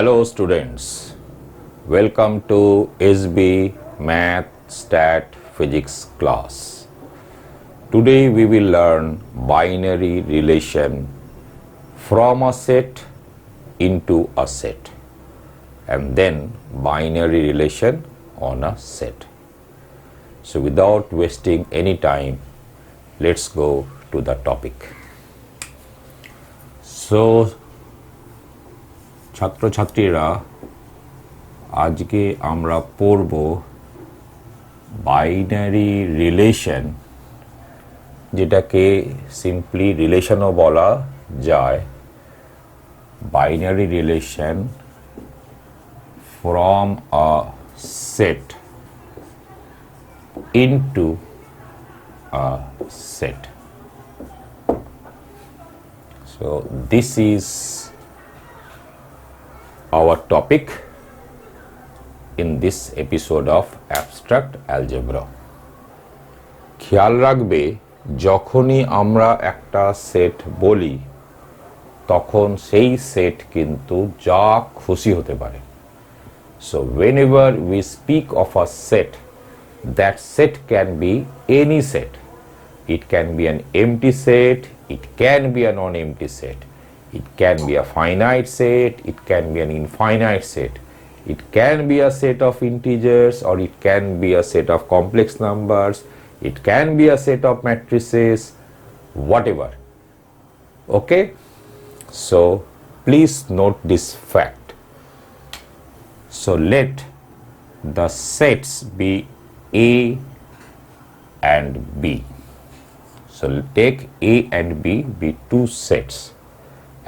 Hello students, welcome to SB Math Stat Physics class. Today we will learn binary relation from a set into a set and then binary relation on a set. So without wasting any time, let's go to the topic. So ছাত্রছাত্রীরা আজকে আমরা পড়ব binary relation, যেটাকে simply রিলেশনও বলা যায়। Binary relation from a set into a set. So this is our topic in this episode of abstract algebra. খেয়াল রাখবে, যখনই আমরা একটা সেট বলি তখন সেই সেট কিন্তু যা খুশি হতে পারে। So whenever we speak of a set, that set can be any set. It can be an empty set, it can be a non-empty set. It can be a finite set, it can be an infinite set. It can be a set of integers or it can be a set of complex numbers. It can be a set of matrices, whatever. Okay? So, please note this fact. So, let the sets be A and B. So, take A and B be two sets.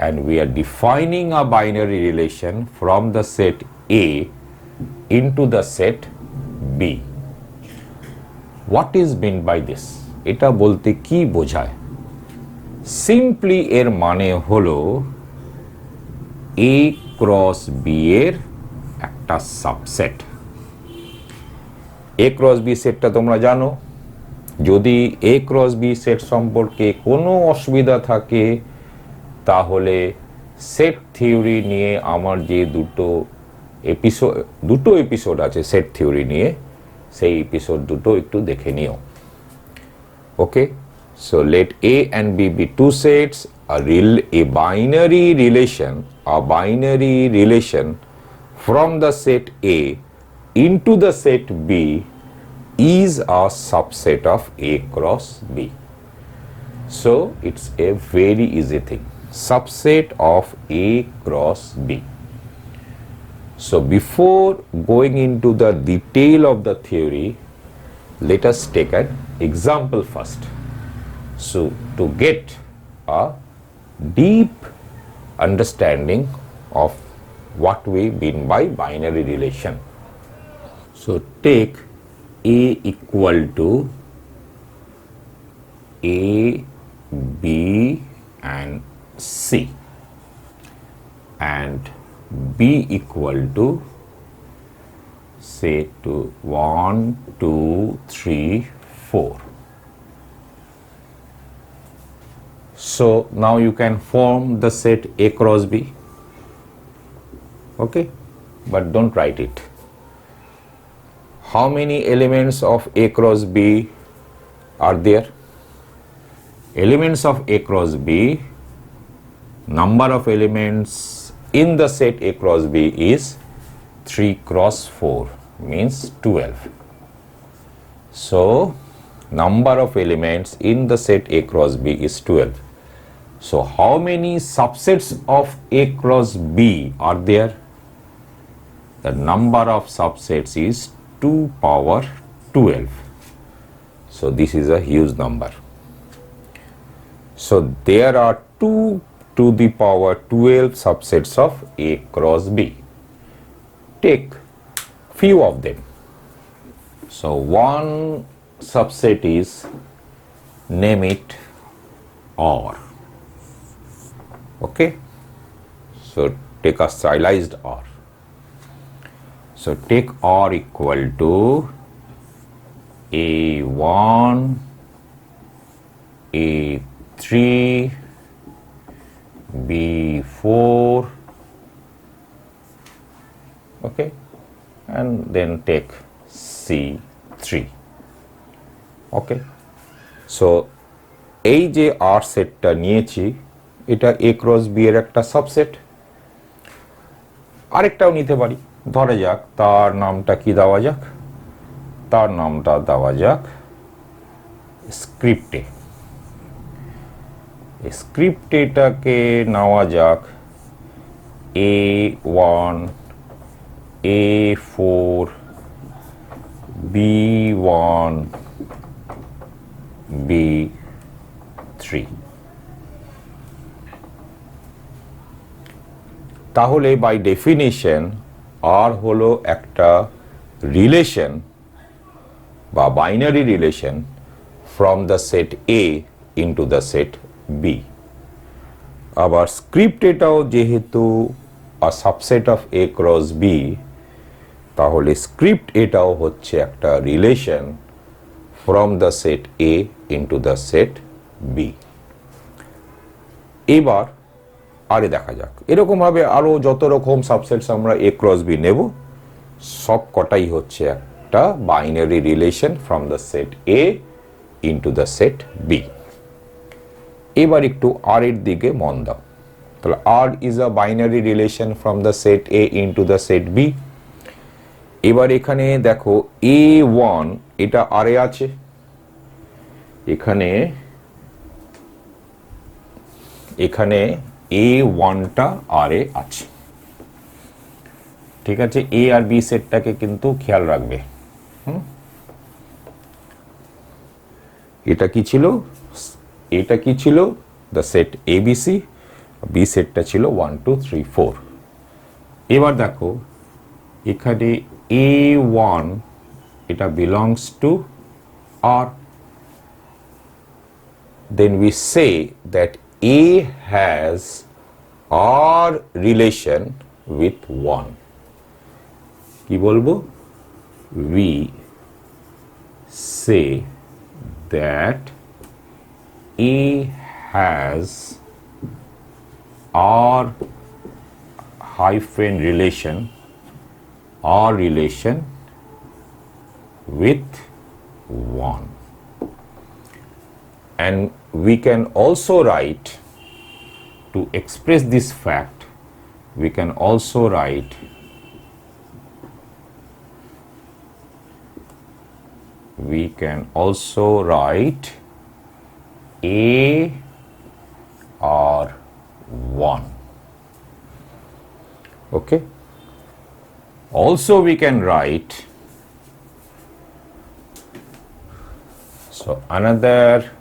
And we are defining a binary relation from the set A into the set B. What is meant by this? এটা বলতে কি বোঝায়? Simply এর মানে হলো A cross B এর একটা subset. A cross B সেটটা তোমরা জানো। যদি A cross B সেট সম্পর্কে কোনো অসুবিধা থাকে তাহলে সেট থিওরি নিয়ে আমার যে দুটো এপিসোড আছে সেট থিওরি নিয়ে, সেই এপিসোড দুটো একটু দেখে নিও। Okay, so let A and B be two sets, a binary relation from the set A into the set B is a subset of A cross B. So it's a very easy thing. Subset of A cross B. So before going into the detail of the theory, let us take an example first. So to get a deep understanding of what we mean by binary relation. So take A equal to A, B and C and B equal to say to 1, 2, 3, 4. So now you can form the set A cross B. Okay, but don't write it. How many elements of A cross B are there? Elements of A cross B, number of elements in the set A cross B is 3 cross 4, means 12. So, number of elements in the set A cross B is 12. So, how many subsets of A cross B are there? The number of subsets is 2 power 12. So, this is a huge number. So, there are 2 to the power 12 subsets of A cross B. Take few of them. So, one subset is, name it R. Okay? So, take a stylized R. So, take R equal to A1, A3, B4, okay, and then take C3. Okay, so এই যে আর সেটটা নিয়েছি এটা এ cross B এর একটা subset. আরেকটাও নিতে পারি, ধরে যাক তার নামটা কি দেওয়া যাক, তার নামটা দেওয়া যাক স্ক্রিপ্টে। স্ক্রিপ্টেটাকে নেওয়া যাক A1 A4 B1 B3। তাহলে বাই ডেফিনিশন আর হলো একটা রিলেশন বা binary relation from the set A into the set B. আবার স্ক্রিপ্ট এটাও যেহেতু a subset of A cross B, তাহলে স্ক্রিপ্ট এটাও হচ্ছে একটা relation from the set A into the set B. এবার আরে দেখা যাক এরকমভাবে আরও যত রকম সাবসেটস আমরা এ ক্রস বি নেব সব কটাই হচ্ছে একটা binary relation from the set A into the set B. এবার একটু আর এর দিকে মন দাও। তাহলে R is a binary relation from the set A into the set B. এবার এখানে দেখো A1 এটা আর এ আছে, এখানে এখানে A1টা আর এ আছে, ঠিক আছে। এ আর বি সেটটাকে কিন্তু খেয়াল রাখবে। এটা কি ছিল, এটা কি ছিল দ্য সেট এবিসি, বি সেটটা ছিল 1 2 3 4। এবার দেখো এখানে A1 এটা belongs to R, then we say that A has R relation with 1. কি বলবো? We say that A has R hyphen relation, R relation with 1. And we can also write, to express this fact, we can also write A or 1. Okay. Also we can write, so another,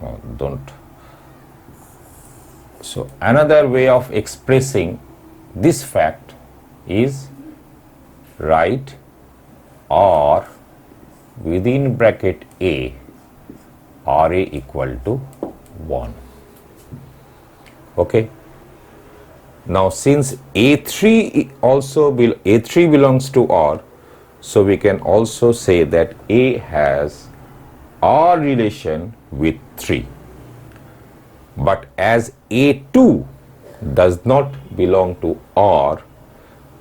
no, don't. So another way of expressing this fact is write or within bracket A, RA equal to 1. Okay. Now since A3 also A3 belongs to R, so we can also say that A has R relation with 3. But as A2 does not belong to R,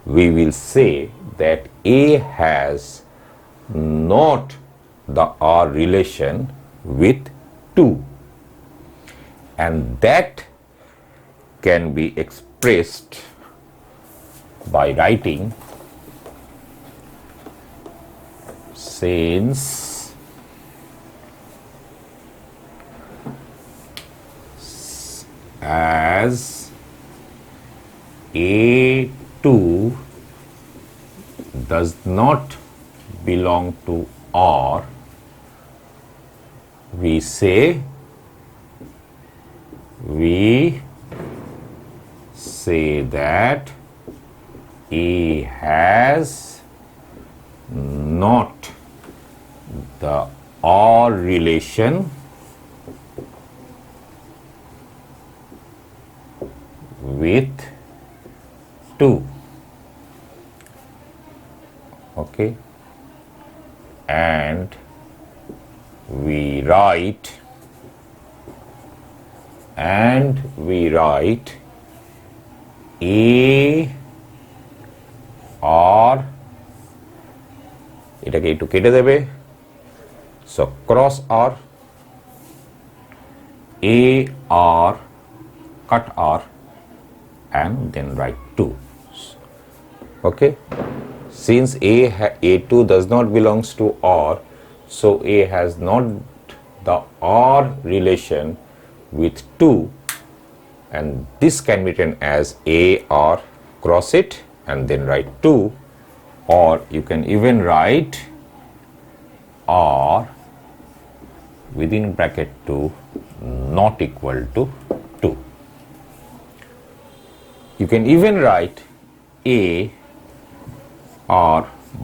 we will say that A has not the R relation with 2. And that can be expressed by writing since as A2 does not belong to R, we say that A has not the R relation with 2. Okay. And we write A আর এটাকে একটু কেটে দেবে, so cross R, A R, cut R and then write 2. Okay, since A2 does not belongs to R, so A has not the R relation with 2, and this can be written as AR, cross it and then write 2, or you can even write R within bracket 2 not equal to 2. You can even write A R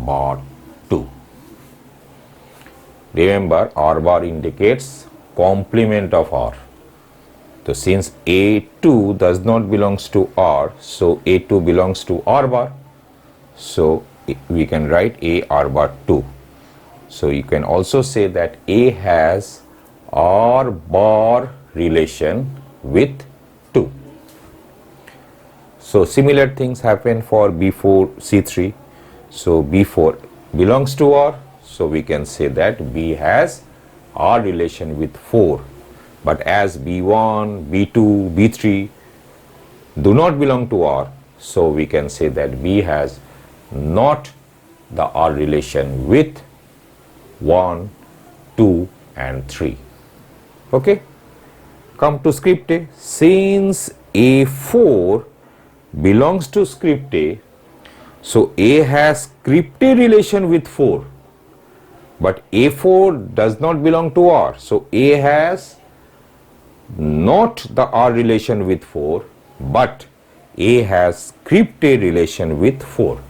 bar 2. Remember, R bar indicates complement of R. So since A2 does not belongs to R, so A2 belongs to R bar. So we can write A R bar 2. So you can also say that A has R bar relation with 2. So similar things happen for B4 C3. So B4 belongs to R, so we can say that B has R relation with 4. But as B1, B2, B3 do not belong to R, so we can say that B has not the R relation with 1, 2 and 3. Okay, come to script A. Since A4 belongs to script A, so A has script A relation with 4, but A4 does not belong to R, so A has not the R relation with 4, but A has script A relation with 4.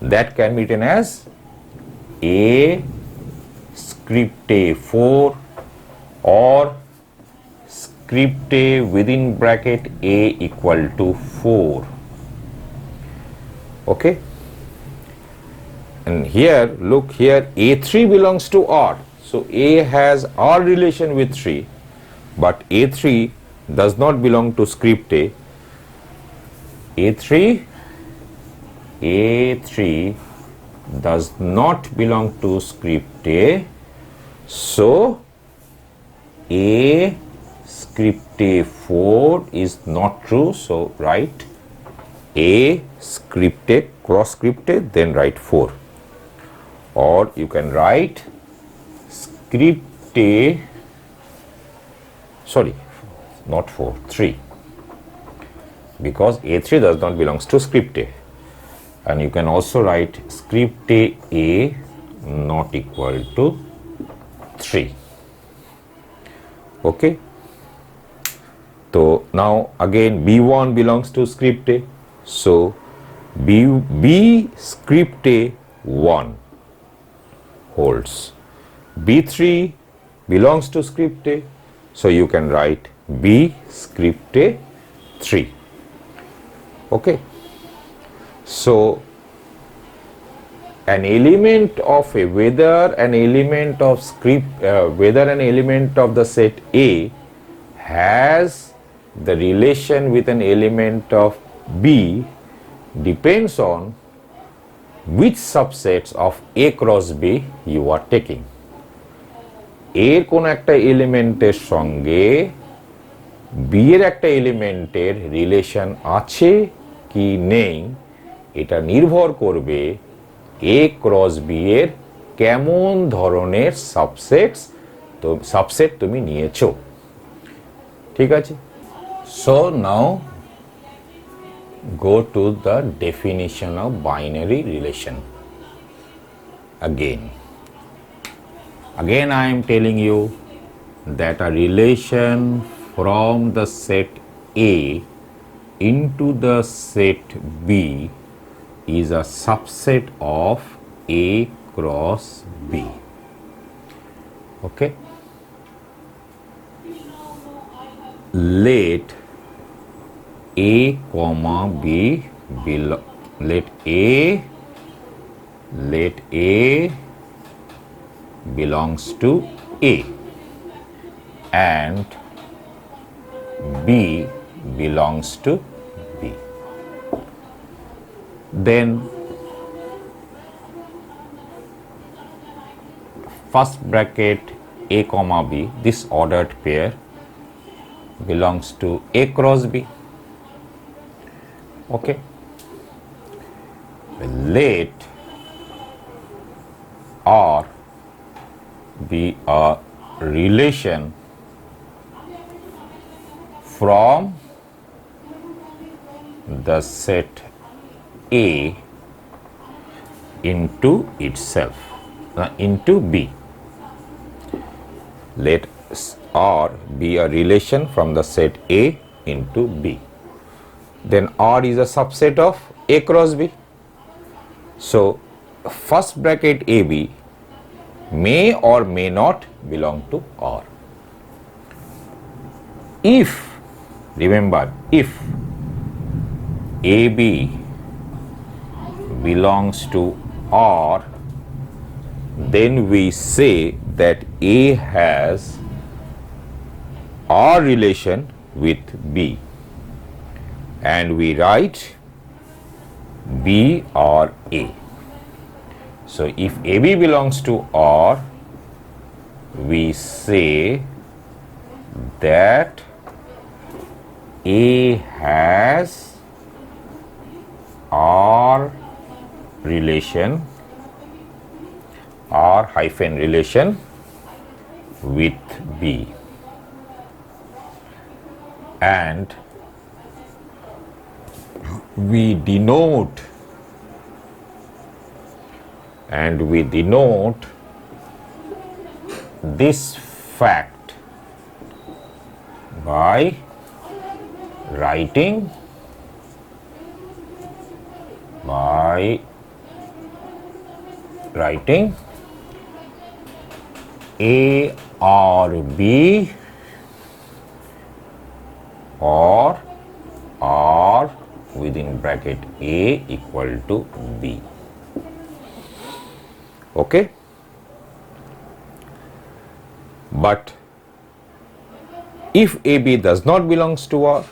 That can be written as A script A4 or script A within bracket A equal to 4. Okay, and here look, here A3 belongs to R, so A has R relation with 3, but A3 does not belong to script A. A3 does not belong to script A, so A script A4 is not true, so write A script A, cross script A, then write 4. Or you can write script A, sorry, not 4, 3, because A3 does not belongs to script A. And you can also write script A not equal to 3. Okay, so now again B1 belongs to script A, so B script A 1 holds. B3 belongs to script A, so you can write B script A 3. Okay, so an element of a, whether an element of whether an element of the set A has the relation with an element of B depends on which subsets of A cross B you are taking. এর কোন একটা এলিমেন্টের সঙ্গে B এর একটা এলিমেন্টের relation আছে কি নেই এটা নির্ভর করবে এ ক্রস বি এর কেমন ধরনের সাবসেট তুমি নিয়েছো। ঠিক আছে, so now go to the definition of binary relation. Again I am telling you that a relation from the set A into the set B is a subset of A cross B. Okay, let A comma B let A belongs to A and B belongs to B. Then first bracket A comma B, this ordered pair belongs to A cross B. Okay. Let R be a relation from the set A into itself, into B. Let R be a relation from the set A into B. Then R is a subset of A cross B. So, first bracket AB may or may not belong to R. If, remember, if AB belongs to R, then we say that A has R relation with B, and we write B or A. So, if AB belongs to R, we say that A has R relation, R hyphen relation with B, and we denote this fact by writing A or B or R within bracket A equal to B. Okay? But if AB does not belongs to R,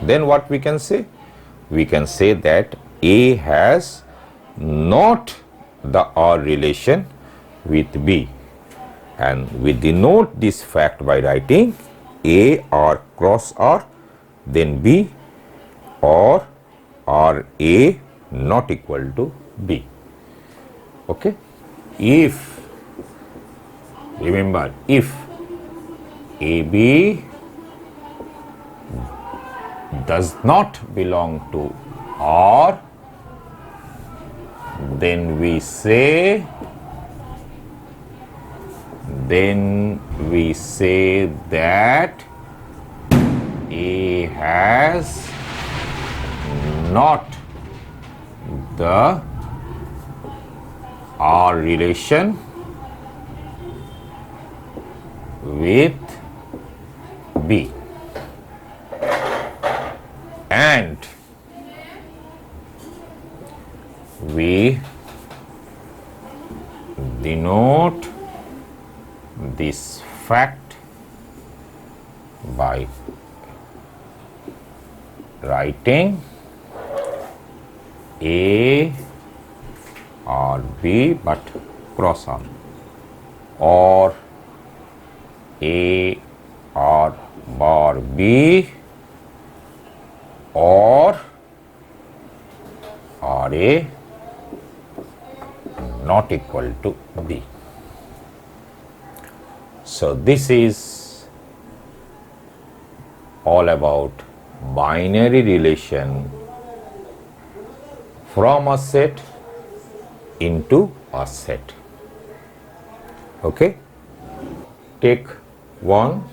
then what we can say? We can say that A has not the R relation with B, and we denote this fact by writing A R cross R, then B or R A not equal to B. Okay? If, remember, if AB does not belong to R, then we say that A has not the R relation with B, and we denote this fact by writing A or B but cross R, or A or bar B or RA not equal to B. So, this is all about binary relation from a set into a set. Okay? Take one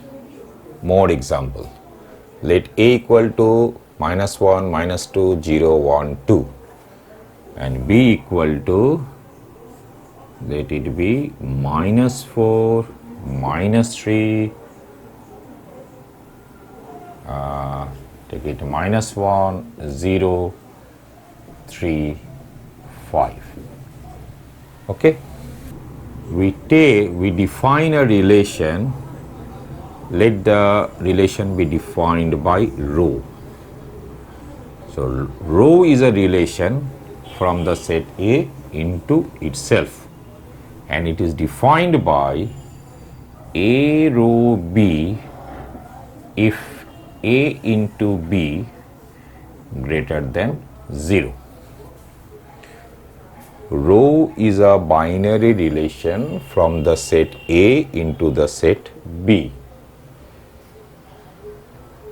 more example. Let A equal to -1, -2, 0, 1, 2, and B equal to, let it be -4, -3, take it -1, 0, 3, 5. Okay? We define a relation. Let the relation be defined by rho. So, rho is a relation from the set A into itself, and it is defined by A row B if A into B greater than 0. Row is a binary relation from the set A into the set B,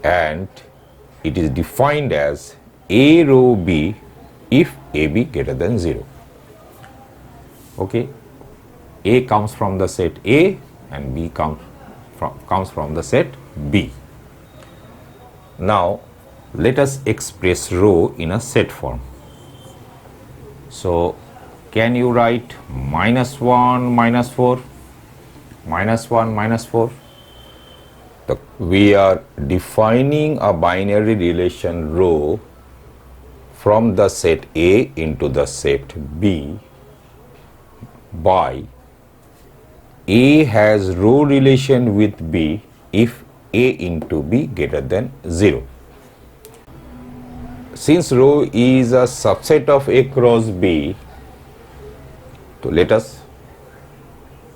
and it is defined as A row B if AB greater than 0. Okay, A comes from the set A and B comes from the set B. Now let us express row in a set form. So can you write -1 -4, -1 -4? We are defining a binary relation row from the set A into the set B by A has row relation with B if A into B greater than 0. Since row is a subset of A cross B, so let us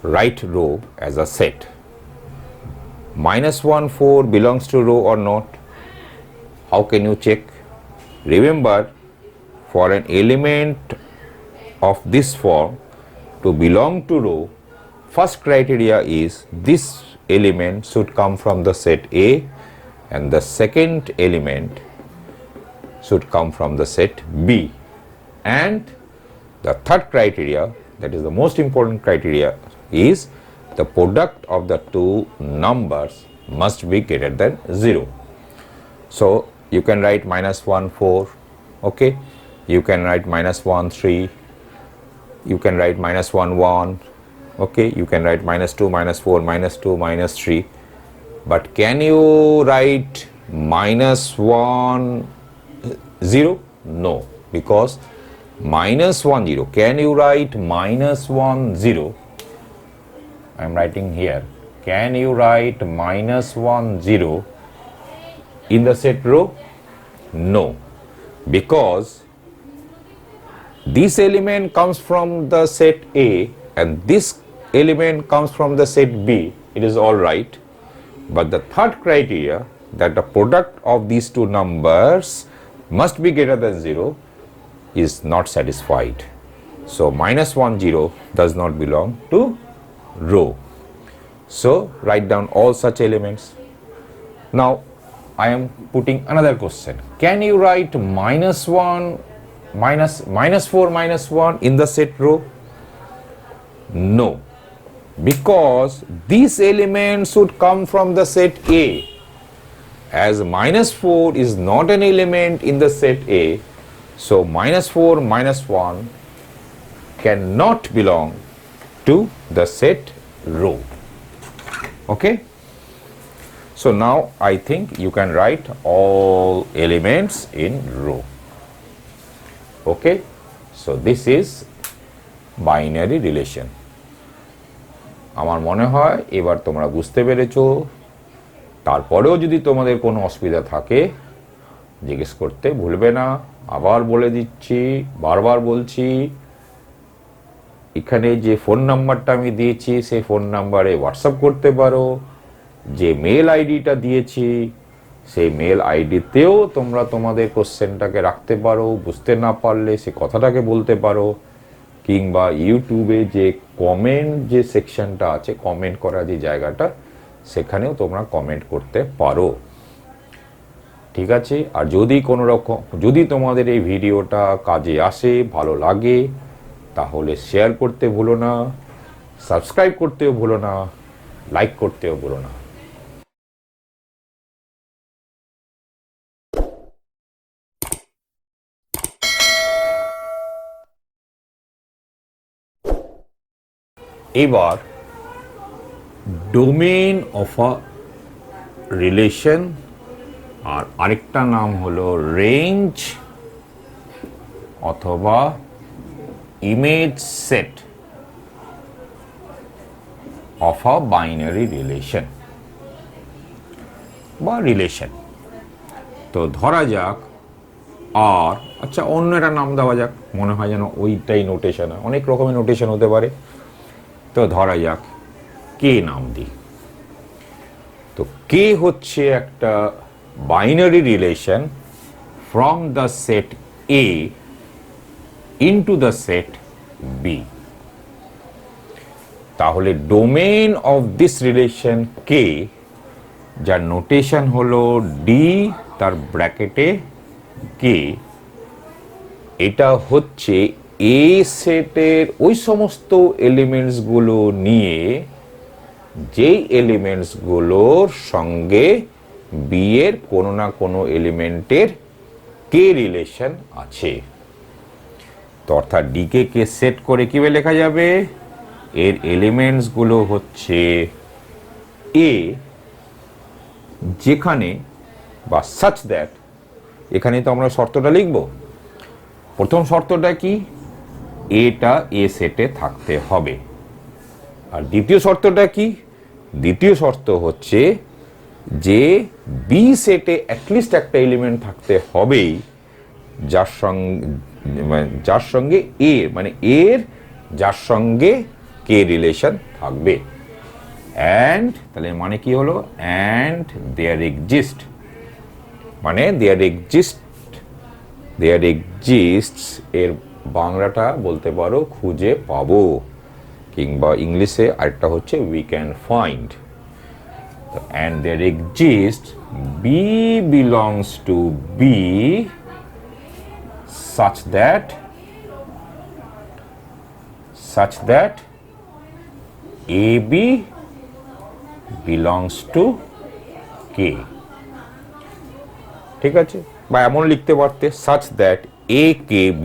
write row as a set. -1 4 belongs to row or not? How can you check? Remember, for an element of this form to belong to row, first criteria is this element should come from the set A and the second element should come from the set B, and the third criteria, that is the most important criteria, is the product of the two numbers must be greater than 0. So you can write -1 4, okay, you can write -1 3, you can write -1 1, okay, you can write -2 -4 -2 -3, but can you write -1 0? No, because -1 0. Can you write -1 0? I am writing here. Can you write -1 0 in the set row? No, because this element comes from the set A and this element comes from the set B. It is all right, but the third criteria, that the product of these two numbers must be greater than 0, is not satisfied. So -1 0 does not belong to row. So write down all such elements. Now I am putting another question. Can you write -1 -4 -1 in the set row? No, because this element should come from the set A. As -4 is not an element in the set A, so -4 -1 cannot belong to the set row. Okay, so now I think you can write all elements in row. Okay, so this is binary relation. আমার মনে হয় এবার তোমরা বুঝতে পেরেছো। তারপরেও যদি তোমাদের কোনো অসুবিধা থাকে জিজ্ঞেস করতে ভুলবে না। আবার বলে দিচ্ছি, বারবার বলছি, এখানে যে ফোন নাম্বারটা আমি দিয়েছি সেই ফোন নাম্বারে হোয়াটসঅ্যাপ করতে পারো। যে মেল আইডিটা দিয়েছি সেই মেল আইডিতেও তোমরা তোমাদের কোশ্চেনটাকে রাখতে পারো। বুঝতে না পারলে সে কথাটাকে বলতে পারো, কিংবা ইউটিউবে যে কমেন্ট যে সেকশনটা আছে, কমেন্ট করা যে জায়গাটা, সেখানেও তোমরা কমেন্ট করতে পারো। ঠিক আছে, আর যদি কোনো রকম যদি তোমাদের এই ভিডিওটা কাজে আসে, ভালো লাগে, তাহলে শেয়ার করতে ভুলো না, সাবস্ক্রাইব করতেও ভুলো না, লাইক করতেও ভুলো না। এবার ডোমেইন অফ আ রিলেশন, আর আরেকটা নাম হলো রেঞ্জ অথবা image set of a binary relation বা রিলেশন। তো ধরা যাক আর আচ্ছা অন্য একটা নাম দেওয়া যাক, মনে হয় যেন ওইটাই নোটেশন, অনেক রকমের নোটেশন হতে পারে, তো ধরা যাক কে নাম দিই। তো কে হচ্ছে একটা binary relation from the set A into the set B. তাহলে ডোমেন অফ দিস রিলেশন কে, যার নোটেশন হলো ডি তার ব্র্যাকেটে কে, এটা হচ্ছে এ সেটের ওই সমস্ত এলিমেন্টসগুলো নিয়ে যেই এলিমেন্টসগুলোর সঙ্গে বি এর কোনো না কোনো এলিমেন্টের কে রিলেশন আছে। তো অর্থাৎ ডিকে কে সেট করে কিভাবে লেখা যাবে, এর এলিমেন্টসগুলো হচ্ছে এ, যেখানে বা সাচ দ্যাট, এখানে তো আমরা শর্তটা লিখব। প্রথম শর্তটা কি, এটা এ সেটে থাকতে হবে। আর দ্বিতীয় শর্তটা কি, দ্বিতীয় শর্ত হচ্ছে যে বি সেটে অ্যাটলিস্ট একটা এলিমেন্ট থাকতে হবেই যার সঙ্গে এ মানে এর যার সঙ্গে কে রিলেশন থাকবে। অ্যান্ড তাহলে মানে কি হলো, অ্যান্ড দেয়ার এক্সিস্ট, মানে দেয়ার এক্সিস্টস এর বাংলাটা বলতে পারো খুঁজে পাবো, কিংবা ইংলিশে আরেকটা হচ্ছে we can find. And there exist B belongs to B such that AB belongs to K, ঠিক আছে? বা এমন লিখতে পারতে such that AKB,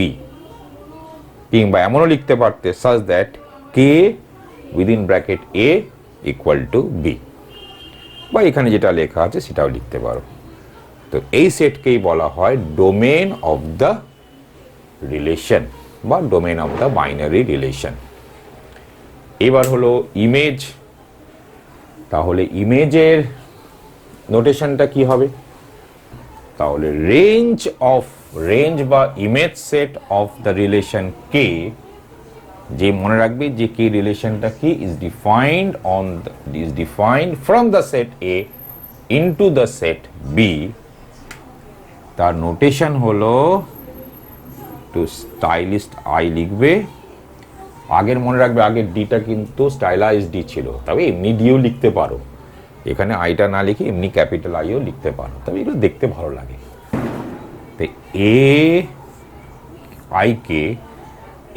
কিংবা এমনও লিখতে পারতে such that K within bracket A equal to B, বা এখানে যেটা লেখা আছে সেটাও লিখতে পারো। তো এই সেটকেই বলা হয় ডোমেন অফ দ্য রিলেশন বা domain of the binary relation. এবার হলো ইমেজ। তাহলে ইমেজের নোটেশনটা কি হবে, তাহলে রেঞ্জ বা image set of the relation কে, যে মনে রাখবে যে কে রিলেশনটা কি is defined from the set A into the set B. তার নোটেশন হলো, টু স্টাইলিস্ট আই লিখবে, আগের মনে রাখবে আগের ডিটা কিন্তু স্টাইলাইজ ডি ছিল, তবে এমনি ডিও লিখতে পারো, এখানে আইটা না লিখে এমনি ক্যাপিটাল আইও লিখতে পারো, তবে এগুলো দেখতে ভালো লাগে। তো এ আই কে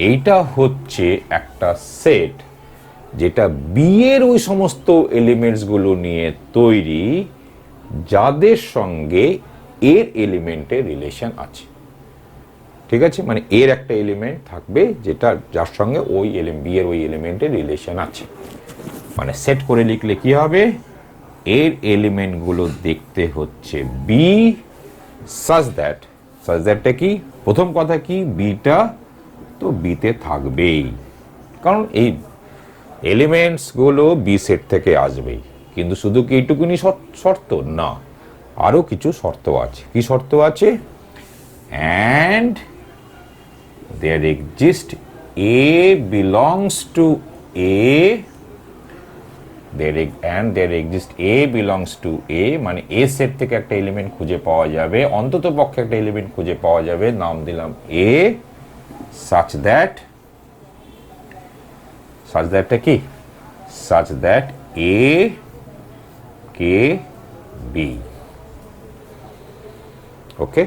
এইটা হচ্ছে একটা সেট যেটা বি এর ওই সমস্ত এলিমেন্টসগুলো নিয়ে তৈরি যাদের সঙ্গে এর এলিমেন্টের রিলেশন আছে, ঠিক আছে? মানে এর একটা এলিমেন্ট থাকবে যেটা যার সঙ্গে ওই বি এর ওই এলিমেন্টের রিলেশন আছে। মানে সেট করে লিখলে কি হবে, এর এলিমেন্টগুলো দেখতে হচ্ছে বি সাচ দ্যাটটা কি, প্রথম কথা কি, বিটা তো বিতে থাকবেই, কারণ এই এলিমেন্টসগুলো বি সেট থেকে আসবেই। কিন্তু শুধু কি এইটুকুনি শর্ত না, আরো কিছু শর্ত আছে। কি শর্ত আছে, and there exists A belongs to A, there exists A belongs to A, মানে A সেট থেকে একটা এলিমেন্ট খুঁজে পাওয়া যাবে, অন্তত পক্ষে একটা এলিমেন্ট খুঁজে পাওয়া যাবে, নাম দিলাম A, such that কি, such that A K B, ওকে?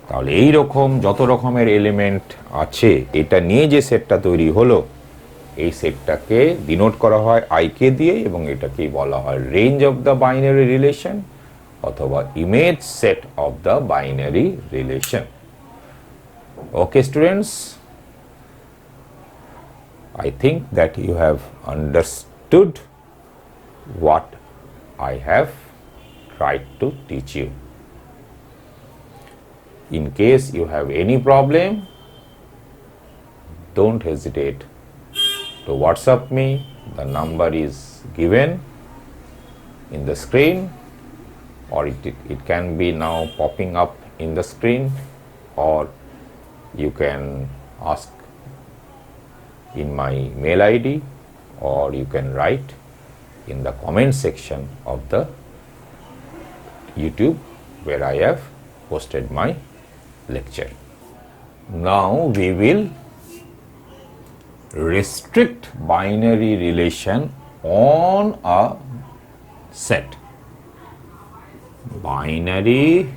তাহলে এই রকম যত রকমের এলিমেন্ট আছে এটা নিয়ে যে সেটটা তৈরি হলো, এই সেটটাকে ডিনোট করা হয় আইকে দিয়ে, এবং এটাকেই বলা হয় range of the binary relation অথবা image set of the binary relation. Okay students, I think that you have understood what I have tried to teach you. In case you have any problem, don't hesitate to WhatsApp me. The number is given in the screen, or it can be now popping up in the screen, or you can ask in my mail ID, or you can write in the comment section of the YouTube where I have posted my lecture. Now we will restrict binary relation on a set. Binary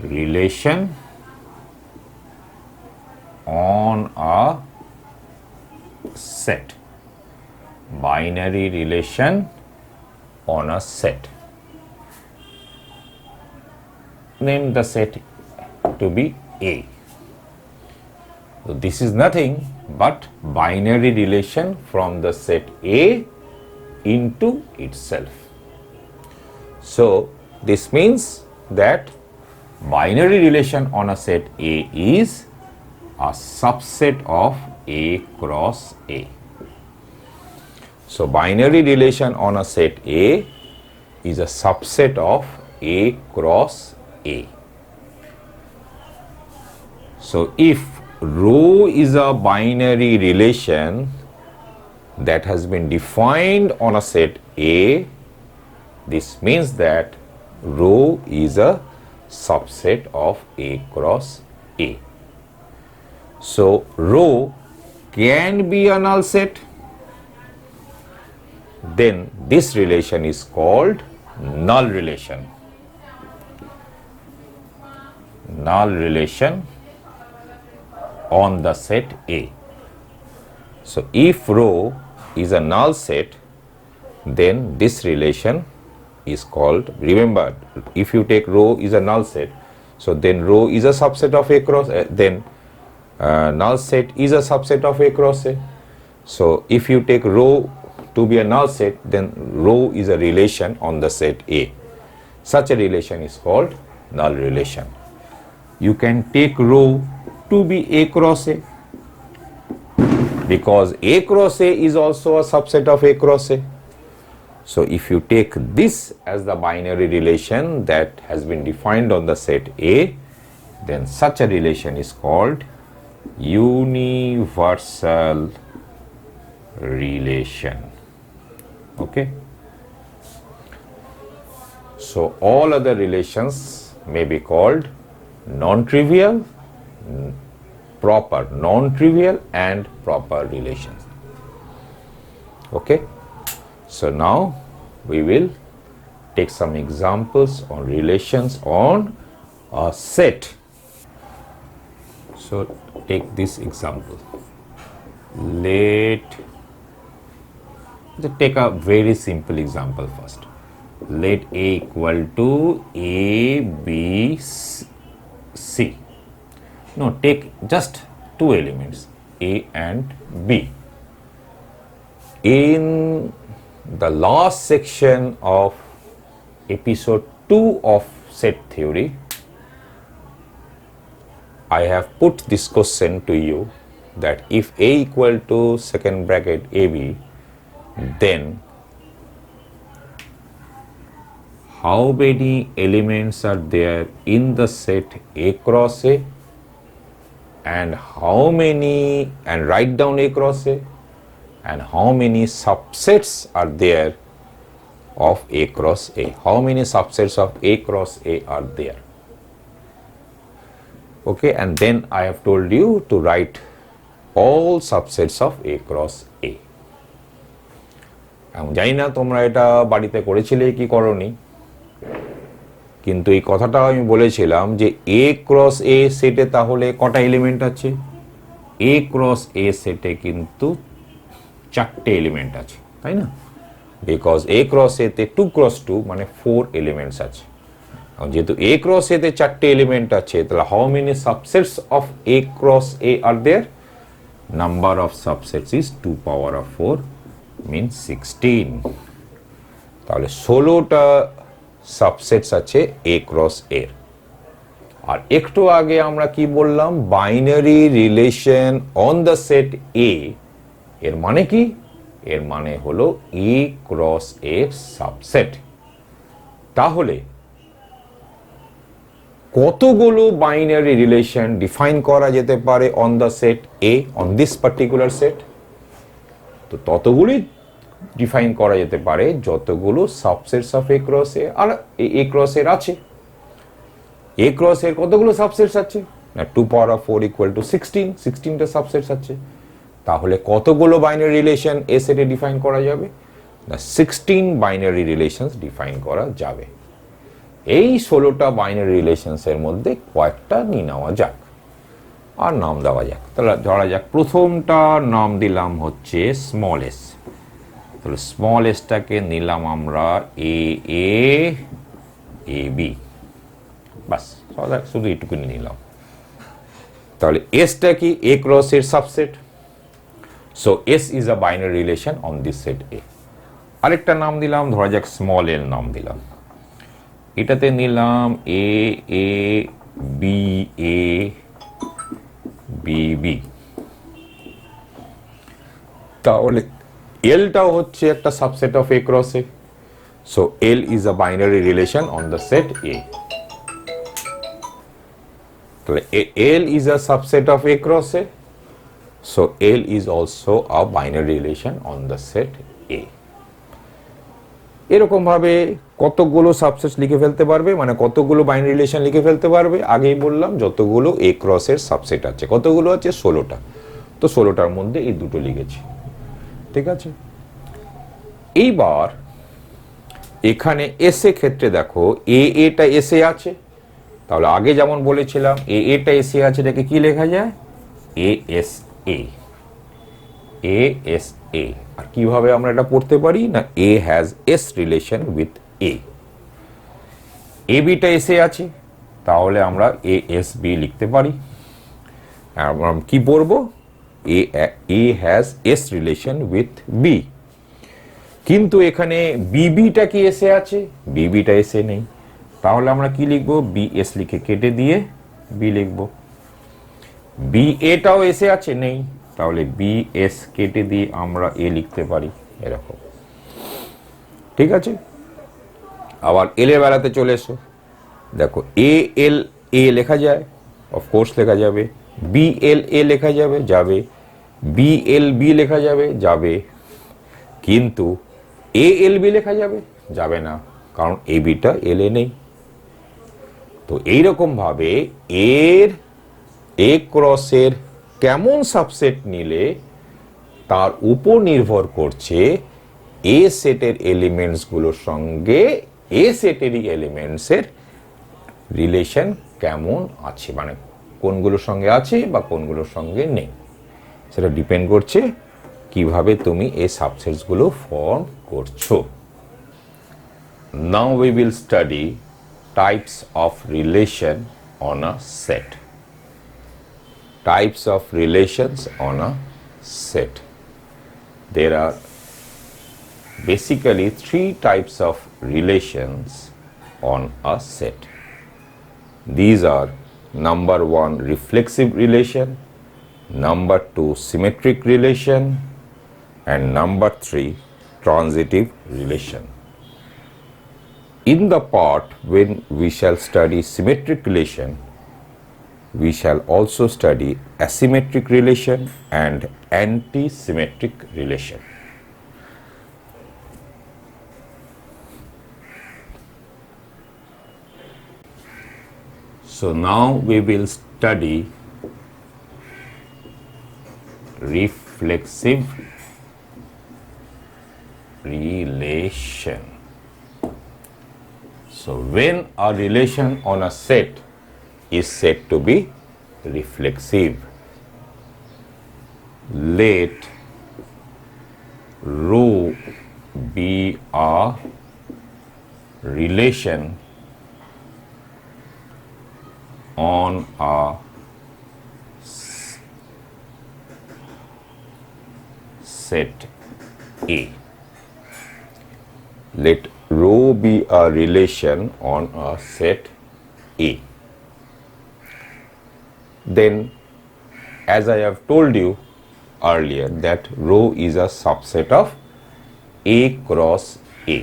relation on a set. Binary relation on a set. Name the set to be A. So this is nothing but binary relation from the set A into itself. So this means that binary relation on a set A is a subset of A cross A. So binary relation on a set A is a subset of A cross A. So if rho is a binary relation that has been defined on a set A, this means that rho is a subset of A cross A. So rho can be a null set, then this relation is called null relation. Null relation on the set A. So if rho is a null set, then this relation is called, remember, if you take rho is a null set, so then rho is a subset of A cross A, then null set is a subset of A cross A. So if you take rho to be a null set, then rho is a relation on the set A. Such a relation is called null relation. You can take rho to be A cross A, because A cross A is also a subset of A cross A. So if you take this as the binary relation that has been defined on the set A, then such a relation is called universal relation. Okay? So all other relations may be called non-trivial, proper, non-trivial and proper relations. Okay? So now we will take some examples on relations on a set. So take this example. Let's take a very simple example first. Let A equal to A, B, C. No, take just two elements, A and B. In the last section of episode 2 of set theory, I have put this question to you that if A equal to second bracket AB, then how many elements are there in the set A cross A, and how many, and write down A cross A, and how many subsets are there of A cross A. How many subsets of A cross A are there? Okay, and then I have told you to write all subsets of A cross A. আমি জানি না তোমরা এটা বাড়িতে করেছিলে কি করনি, কিন্তু এই কথাটা আমি বলেছিলাম যে A ক্রস A সেটে তাহলে কটা এলিমেন্ট আছে? A ক্রস A সেটে কিন্তু 4টে এলিমেন্ট আছে, তাই না? বিকজ A ক্রস A তে 2 ক্রস 2 মানে 4 এলিমেন্টস আছে। যেহেতু A ক্রস A তে 4টে এলিমেন্ট আছে, তাহলে how many subsets of A cross A are there? Number of subsets is 2 power of 4 means 16. তাহলে 16টা সাবসেটস আছে A ক্রস A। আর একটু আগে আমরা কি বললাম? Binary relation on the set A এর মানে কি? এর মানে হলো A ক্রস A সাবসেট। তাহলে কতগুলো বাইনারি রিলেশন ডিফাইন করা যেতে পারে on the set A, on this particular set? তো ততগুলি ডিফাইন করা যেতে পারে যতগুলো subsets of A cross A আর এ ক্রস এর আছে। এ ক্রস এর কতগুলো সাবসেটস আছে? না 2 পাওয়ার অফ 4 ইকুয়াল টু 16, 16টা সাবসেটস আছে। তাহলে কতগুলো বাইনারি রিলেশন এ সেটে ডিফাইন করা যাবে? না 16 বাইনারি রিলেশনস ডিফাইন করা যাবে। এই 16টা বাইনারি রিলেশনসের মধ্যে কয়েকটা নিয়ে নেওয়া যাক আর নাম দেওয়া যাক। তাহলে ধরা যাক প্রথমটার নাম দিলাম হচ্ছে স্মল এস। তাহলে স্মল এসটাকে নিলাম আমরা এ এ এ বি, বাস শুধু এইটুকুনি নিলাম। তাহলে এসটা কি? এ ক্রস এর subset. So S is a binary relation on this set A. আরেকটা নাম দিলাম, ধরা যাক স্মল এল নাম দিলাম। এটাতে নিলাম A A B A B B. তাহলে এলটাও হচ্ছে একটা subset of A cross A. So L is a binary relation on the set A. তাহলে L is a subset of A cross A. So L is also a binary relation on the set A. এরকম ভাবে কতগুলো subset লিখে ফেলতে পারবে, মানে কতগুলো binary relation লিখে ফেলতে পারবে? আগেই বললাম যতগুলো এ ক্রসের সাবসেট আছে। কতগুলো আছে? 16টা। তো 16টার মধ্যে এই দুটো লিখেছি, ঠিক আছে। এইবার এখানে এসে ক্ষেত্রে দেখো এ এটা এসে আছে, তাহলে আগে যেমন বলেছিলাম এ এটা এসে আছে, এটাকে কি লেখা যায়? A S A, A S A. আর কিভাবে আমরা এটা পড়তে পারি? না A has S relation with A. A বিটা এসে আছে, তাহলে আমরা এ এস বি লিখতে পারি। আমরা কি পড়বো? A has S relation with B. কিন্তু এখানে বিবিটা কি এসে আছে? বিবিটা এসে নেই, তাহলে আমরা কি লিখবো? বি এস লিখে কেটে দিয়ে বি লিখবো। বি এটাও এসে আছে, নেই, তাহলে বি এস কেটে দিয়ে আমরা এ লিখতে পারি, এরকম, ঠিক আছে। আবার এল এর বেলাতে চলে এসো, দেখো এ এল এ লেখা যায়, অফকোর্স লেখা যাবে। বি এল এ লেখা যাবে, যাবে। বি এল বি লেখা যাবে, যাবে। কিন্তু এ এল বি লেখা যাবে, যাবে না, কারণ এ বিটা এল এ নেই। তো এইরকম ভাবে এর এ ক্রসের কেমন সাবসেট নিলে তার উপর নির্ভর করছে এ সেটের এলিমেন্টসগুলোর সঙ্গে এ সেটেরই এলিমেন্টসের রিলেশন কেমন আছে, মানে কোনগুলোর সঙ্গে আছে বা কোনগুলোর সঙ্গে নেই, সেটা ডিপেন্ড করছে কিভাবে তুমি এই সাবসেটসগুলো ফর্ম করছো। Now we will study types of relation on a set. Types of relations on a set. There are basically 3 types of relations on a set. These are number 1 reflexive relation, number 2 symmetric relation, and number 3 transitive relation. In the part when we shall study symmetric relation, we shall also study asymmetric relation and anti-symmetric relation. So now we will study reflexive relation. So when a relation on a set is said to be reflexive, let rho be a relation on a set A. Let rho be a relation on a set A. Then, as I have told you earlier, that rho is a subset of A cross A.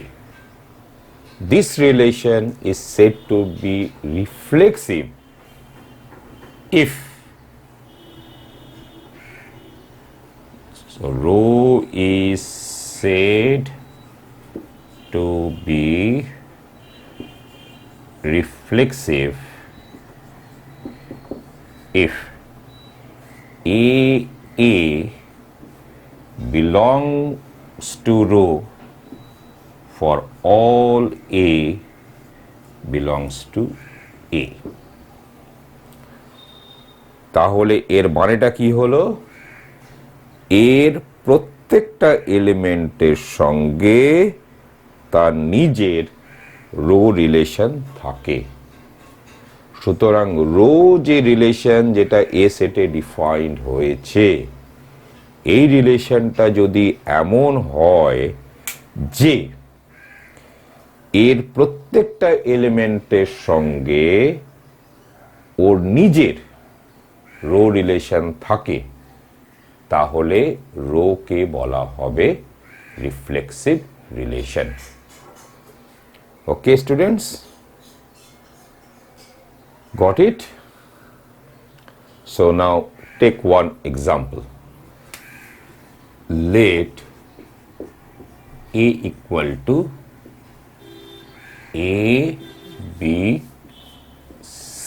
This relation is said to be reflexive if rho is said to be reflexive if A belongs to rho for all A belongs to A. তাহলে এর মানেটা কি হলো? এর প্রত্যেকটা এলিমেন্টের সঙ্গে তার নিজের রো রিলেশন থাকে। সুতরাং রো যে রিলেশন যেটা এ সেটে ডিফাইন্ড হয়েছে, এই রিলেশনটা যদি এমন হয় যে এর প্রত্যেকটা এলিমেন্টের সঙ্গে ওর নিজের রো রিলেশন থাকে, তাহলে রো কে বলা হবে reflexive relation. Okay students, got it? So now take one example. Let A equal to A, B, C.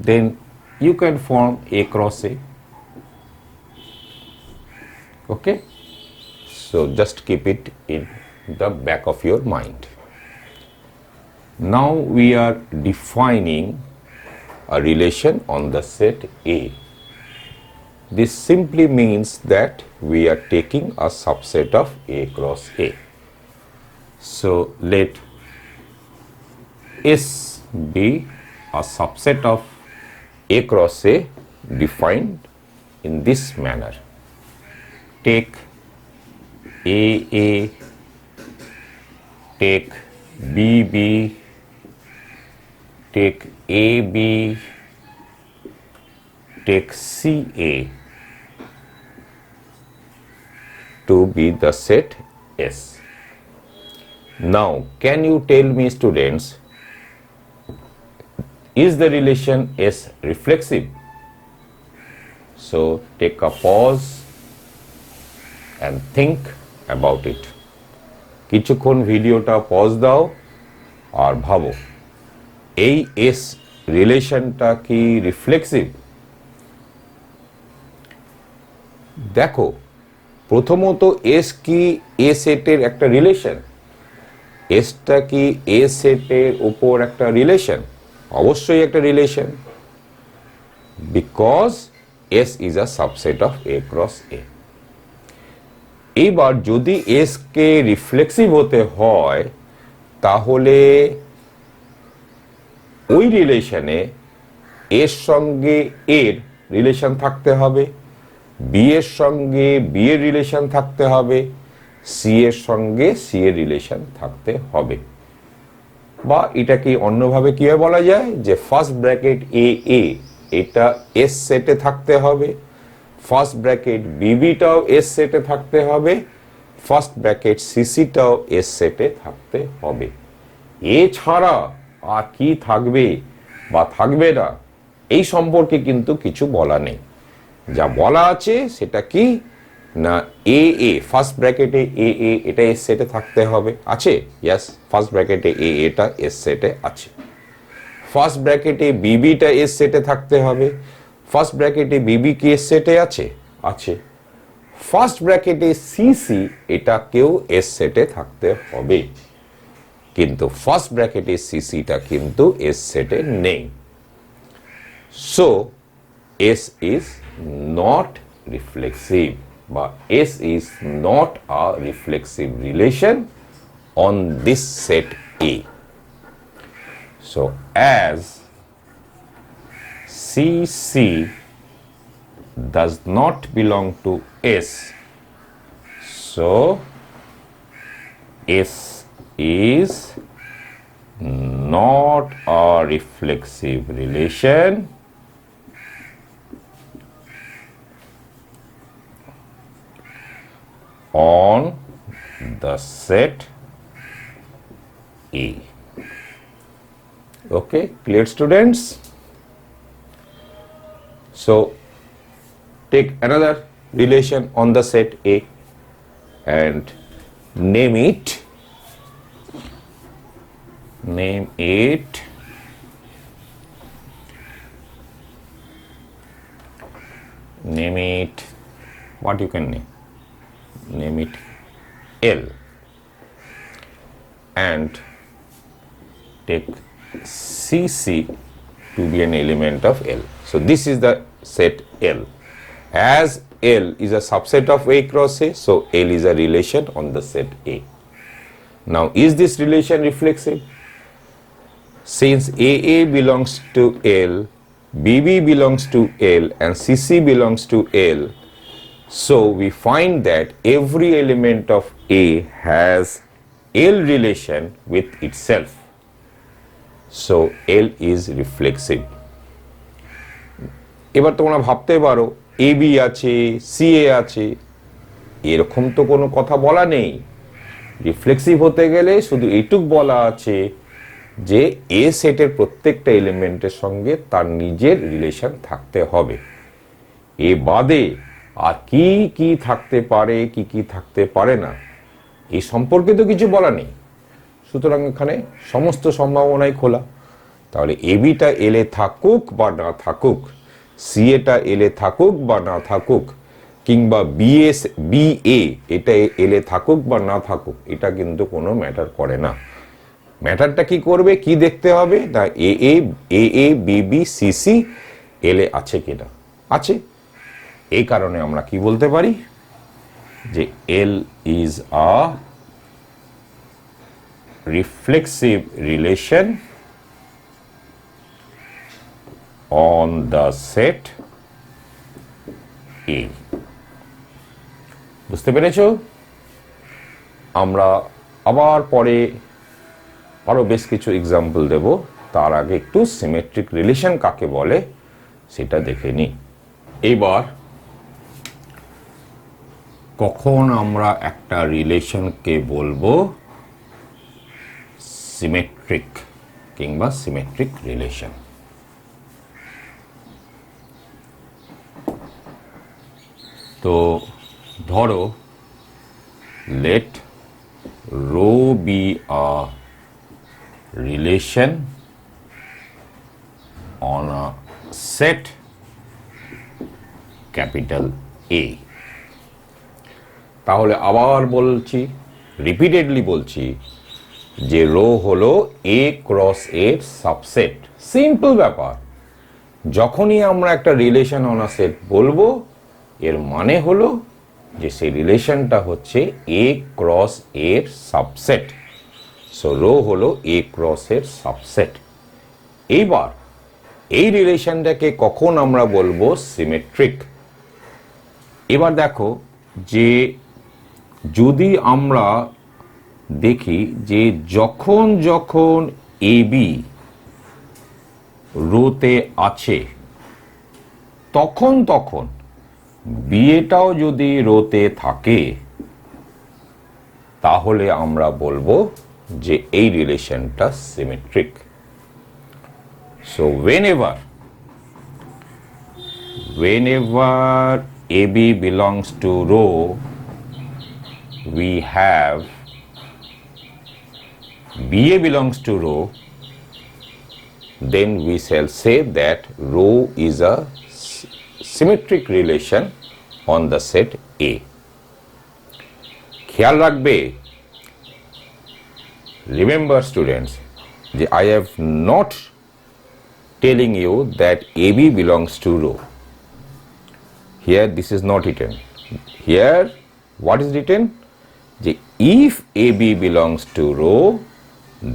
Then you can form A cross A. Okay? So just keep it in the back of your mind. Now we are defining a relation on the set A. This simply means that we are taking a subset of A cross A. So let S be a subset of A cross A defined in this manner. Take AA, take BB, take AB, take CA to be the set S. Now, can you tell me, students, is the relation S reflexive? So, take a pause and think about it. কিছুক্ষণ ভিডিওটা pause দাও আর ভাবো, এই S রিলেশনটা কি reflexive? দেখো, প্রথমত S কি এ সেটের একটা রিলেশন? এসটা কি এ সেটের উপর একটা রিলেশন? অবশ্যই একটা relation, because S is a subset of A cross A. এইবার যদি এস কে রিফ্লেক্সিভ হতে হয়, তাহলে ওই রিলেশনে এর সঙ্গে এর রিলেশন থাকতে হবে, বি এর সঙ্গে বি এর রিলেশন থাকতে হবে, সি এর সঙ্গে সি এর রিলেশন থাকতে হবে। বা এটাকে অন্যভাবে কিভাবে বলা যায়, যে ফার্স্ট ব্র্যাকেট এ এ এটা এস সেটে থাকতে হবে, ফার্স্ট ব্র্যাকেট বিবিটাও এস সেটে থাকতে হবে, ফার্স্ট ব্র্যাকেট সিসিটাও এস সেটে থাকতে হবে। এছাড়া আর কি থাকবে বা থাকবে না এই সম্পর্কে কিন্তু কিছু বলা নেই। যা বলা আছে সেটা কি না, এ এ ফার্স্ট ব্র্যাকেটে এ এ এটা এস সেটে থাকতে হবে, আছে? ইয়েস, ফার্স্ট ব্র্যাকেটে এ এটা এস সেটে আছে। ফার্স্ট ব্র্যাকেটে বিবিটা এস সেটে থাকতে হবে, ফার্স্ট ব্র্যাকেটে বিবি কি এস সেটে আছে? আছে। ফার্স্ট ব্র্যাকেটে সিসি এটাকেও এস সেটে থাকতে হবে, কিন্তু ফার্স্ট ব্র্যাকেটে সিসিটা কিন্তু এস সেটে নেই। So S is not reflexive, বা S is not a reflexive relation on this set A. So as CC does not belong to S, so S is not a reflexive relation on the set A. Okay, clear students? So take another relation on the set A and name it what you can name it L, and take CC to be an element of L. So this is the set L. As L is a subset of A cross A, so L is a relation on the set A. Now, is this relation reflexive? Since AA belongs to L, BB belongs to L, and CC belongs to L, so we find that every element of A has L relation with itself. So L is reflexive. এবার তোমরা ভাবতে পারো AB আছে, CA আছে, এরকম তো কোনো কথা বলা নেই। রিফ্লেক্সিভ হতে গেলে শুধু এইটুক বলা আছে যে এ সেটের প্রত্যেকটা এলিমেন্টের সঙ্গে তার নিজের রিলেশন থাকতে হবে। এ বাদে আর কি কি থাকতে পারে, কি কি থাকতে পারে না, এই সম্পর্কে তো কিছু বলা নেই। সুতরাং এখানে সমস্ত সম্ভাবনাই খোলা। তাহলে এবিটা এলে থাকুক বা না থাকুক, সিএটা এলে থাকুক বা না থাকুক, কিংবা বিএ এটা এলে থাকুক বা না থাকুক, এটা কিন্তু কোনো ম্যাটার করে না। ম্যাটারটা কি করবে, কি দেখতে হবে না, এ বিবি সিসি এলে আছে কিনা, আছে। এই কারণে আমরা কি বলতে পারি যে এল is a reflexive relation on the set A. বুঝতে পেরেছো? আমরা আবার পরে আরো বেশ কিছু এক্সাম্পল দেব, তার আগে একটু সিমেট্রিক রিলেশন কাকে বলে সেটা দেখে নিই। এবার কখন আমরা একটা রিলেশনকে বলবো সিমেট্রিক কিংবা সিমেট্রিক রিলেশন? তো ধরো let rho be a relation on a set capital A. তাহলে আবার বলছি, রিপিটেডলি বলছি যে রো হলো এ ক্রস এর সাবসেট। সিম্পল ব্যাপার। যখনই আমরা একটা রিলেশন অন আ সেট বলবো, এর মানে হলো যে সেই রিলেশনটা হচ্ছে এ ক্রস এর সাবসেট। সো রো হলো এ ক্রস এর সাবসেট। এইবার এই রিলেশনটাকে কখন আমরা বলবো সিমেট্রিক? এবার দেখো যে যদি আমরা দেখি যে যখন যখন এবি রোতে আছে তখন তখন বিএটাও যদি রোতে থাকে, তাহলে আমরা বলবো যে এই রিলেশনটা symmetric. So whenever AB belongs to rho, we have BA belongs to rho, then we shall say that rho is a symmetric relation on the set A. খেয়াল রাখবে, remember students, যে I have not telling you that AB belongs to rho. Here this is not written. Here what is written? যে if AB belongs to rho,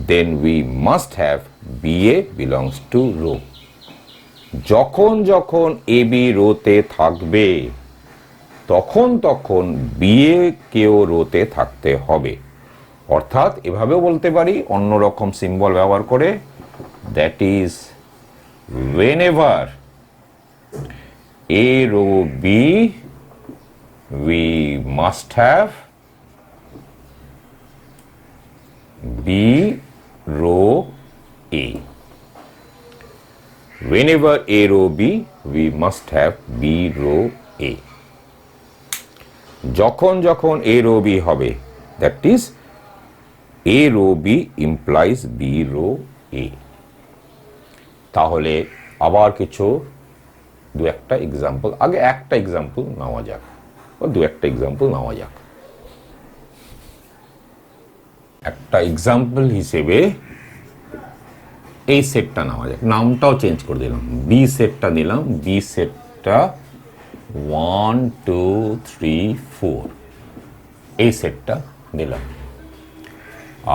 then we must have BA belongs to rho. যখন যখন AB রোতে থাকবে তখন তখন BA কেও রোতে থাকতে হবে। অর্থাৎ এভাবেও বলতে পারি অন্যরকম সিম্বল ব্যবহার করে, that is whenever A rho B, we must have B row A. Whenever A row B, we must have B row A. যখন যখন A row B হবে, that is A row B implies B row A. তাহলে আবার কিছু দু একটা example, আগে একটা এক্সাম্পল নেওয়া যাক, বা দু একটা এক্সাম্পল নেওয়া যাক। একটা এক্সাম্পল হিসেবে এই সেটটা নেওয়া যাক, নামটাও চেঞ্জ করে দিলাম, বি সেটটা নিলাম, বি সেটটা 1 2 3 4 এই সেটটা নিলাম,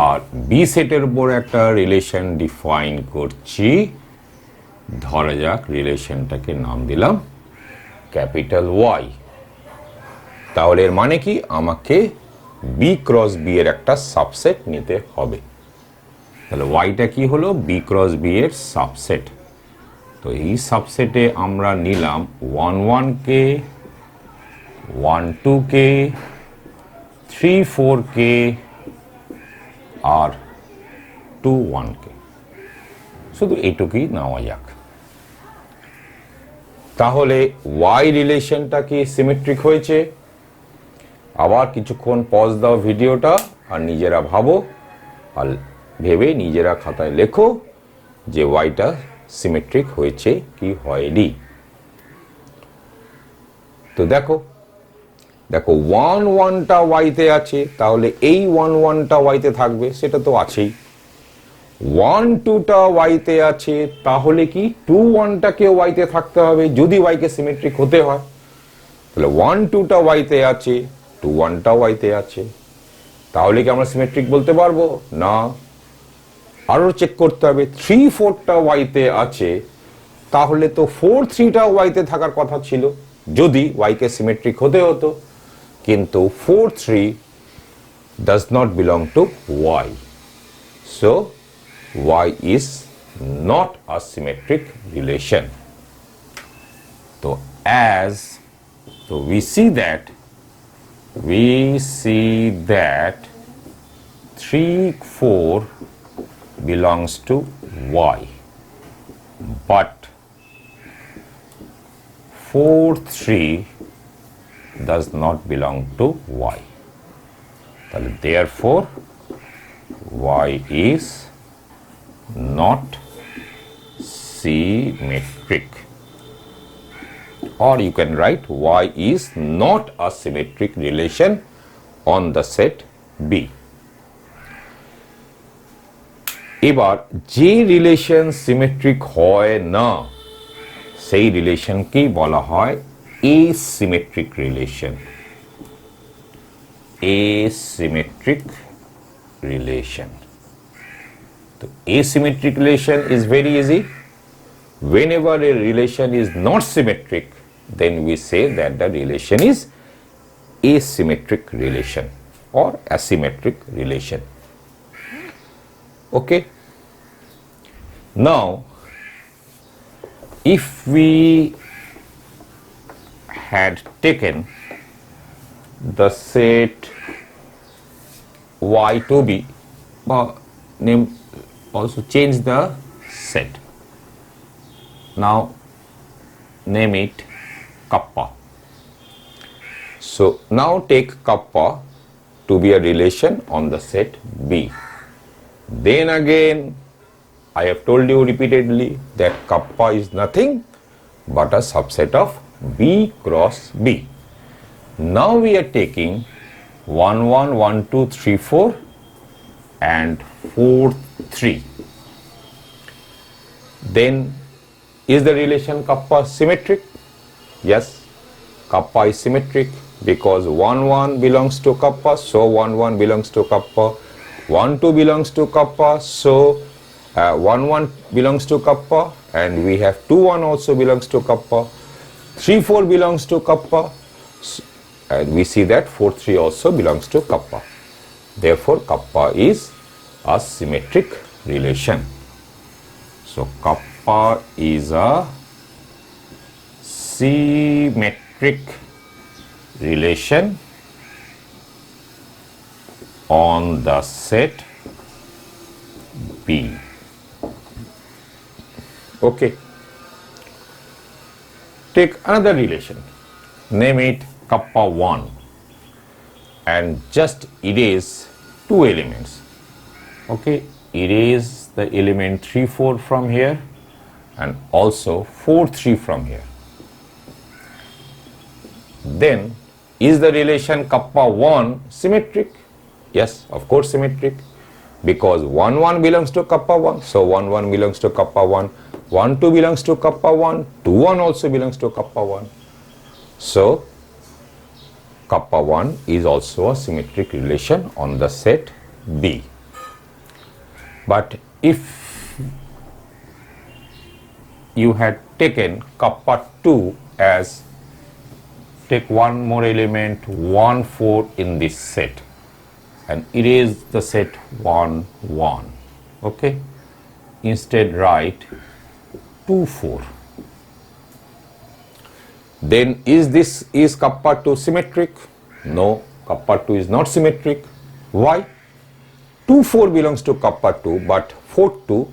আর বি সেটের উপর একটা রিলেশন ডিফাইন করছি। ধরা যাক রিলেশনটাকে নাম দিলাম ক্যাপিটাল ওয়াই। তাহলে এর মানে কি, আমাকে বি ক্রস বি এর একটা সাবসেট নিতে হবে। তাহলে ওয়াইটা কি হলো, বি ক্রস বি এর সাবসেট। তো এই সাবসেটে আমরা নিলাম 1 1 কে, 1 2 কে, 3 4 কে, আর 2 1 কে। শুধু এইটুকুই নেওয়া যাক। তাহলে ওয়াই রিলেশনটা কি সিমেট্রিক হয়েছে? আবার কিছুক্ষণ পজ দাও ভিডিওটা, আর নিজেরা ভাবো, আর ভেবে নিজেরা খাতায় লেখো যে ওয়াইটা সিমেট্রিক হয়েছে কি হয়নি। তো দেখো দেখো 1 1টা ওয়াইতে আছে, তাহলে এই 1 1টা ওয়াইতে থাকবে, সেটা তো আছেই। 1 2টা ওয়াইতে আছে, তাহলে কি 2 1টাকে ওয়াইতে থাকতে হবে যদি ওয়াইকে সিমেট্রিক হতে হয়। তাহলে 1 2টা ওয়াইতে আছে, 2 1টা ওয়াইতে আছে, তাহলে কি আমরা সিমেট্রিক বলতে পারবো না? আরো চেক করতে হবে, 3 4টা ওয়াইতে আছে, তাহলে তো 4 3টা ওয়াইতে থাকার কথা ছিল যদি ওয়াইকে সিমেট্রিক হতে হতো, কিন্তু 4 3 does not belong to y, so y is not a symmetric relation. So we see that 3 4 belongs to y, but 4 3 does not belong to y. Therefore y is not symmetric, or you can write y is not a symmetric relation on the set B. এবার যে relation symmetric হয় না সেই রিলেশনকেই বলা হয় asymmetric relation. Asymmetric relation. So asymmetric relation is very easy. Whenever a relation is not symmetric, then we say that the relation is asymmetric relation or asymmetric relation. Okay. Now, if we had taken the set y to be, name also change the set. Now name it kappa. So now take kappa to be a relation on the set B. Then again, I have told you repeatedly that kappa is nothing but a subset of B cross B. Now we are taking 1 1 1 2 3 4 and 4 3. Then is the relation kappa symmetric? Yes, kappa is symmetric because 1 1 belongs to kappa, so 1 1 belongs to kappa. 1 2 belongs to kappa, so 1 1 belongs to kappa, and we have 2 1 also belongs to kappa. 3 4 belongs to kappa, and we see that 4 3 also belongs to kappa. Therefore kappa is a symmetric relation. So kappa is a symmetric relation on the set B. Okay. Take another relation, name it kappa 1, and just erase two elements. Okay, erase the element 3, 4 from here and also 4, 3 from here. Then, is the relation kappa 1 symmetric? Yes, of course symmetric, because 1, 1 belongs to kappa 1, so 1, 1 belongs to kappa 1, 1, 2 belongs to kappa 1, 2, 1 also belongs to kappa 1. So, kappa 1 is also a symmetric relation on the set B. But if you had taken kappa 2 as, take one more element 1, 4 in this set and erase the set 1, 1. Okay? Instead write 2, 4. Then is kappa 2 symmetric? No, kappa 2 is not symmetric. Why? 2, 4 belongs to kappa 2, but 4, 2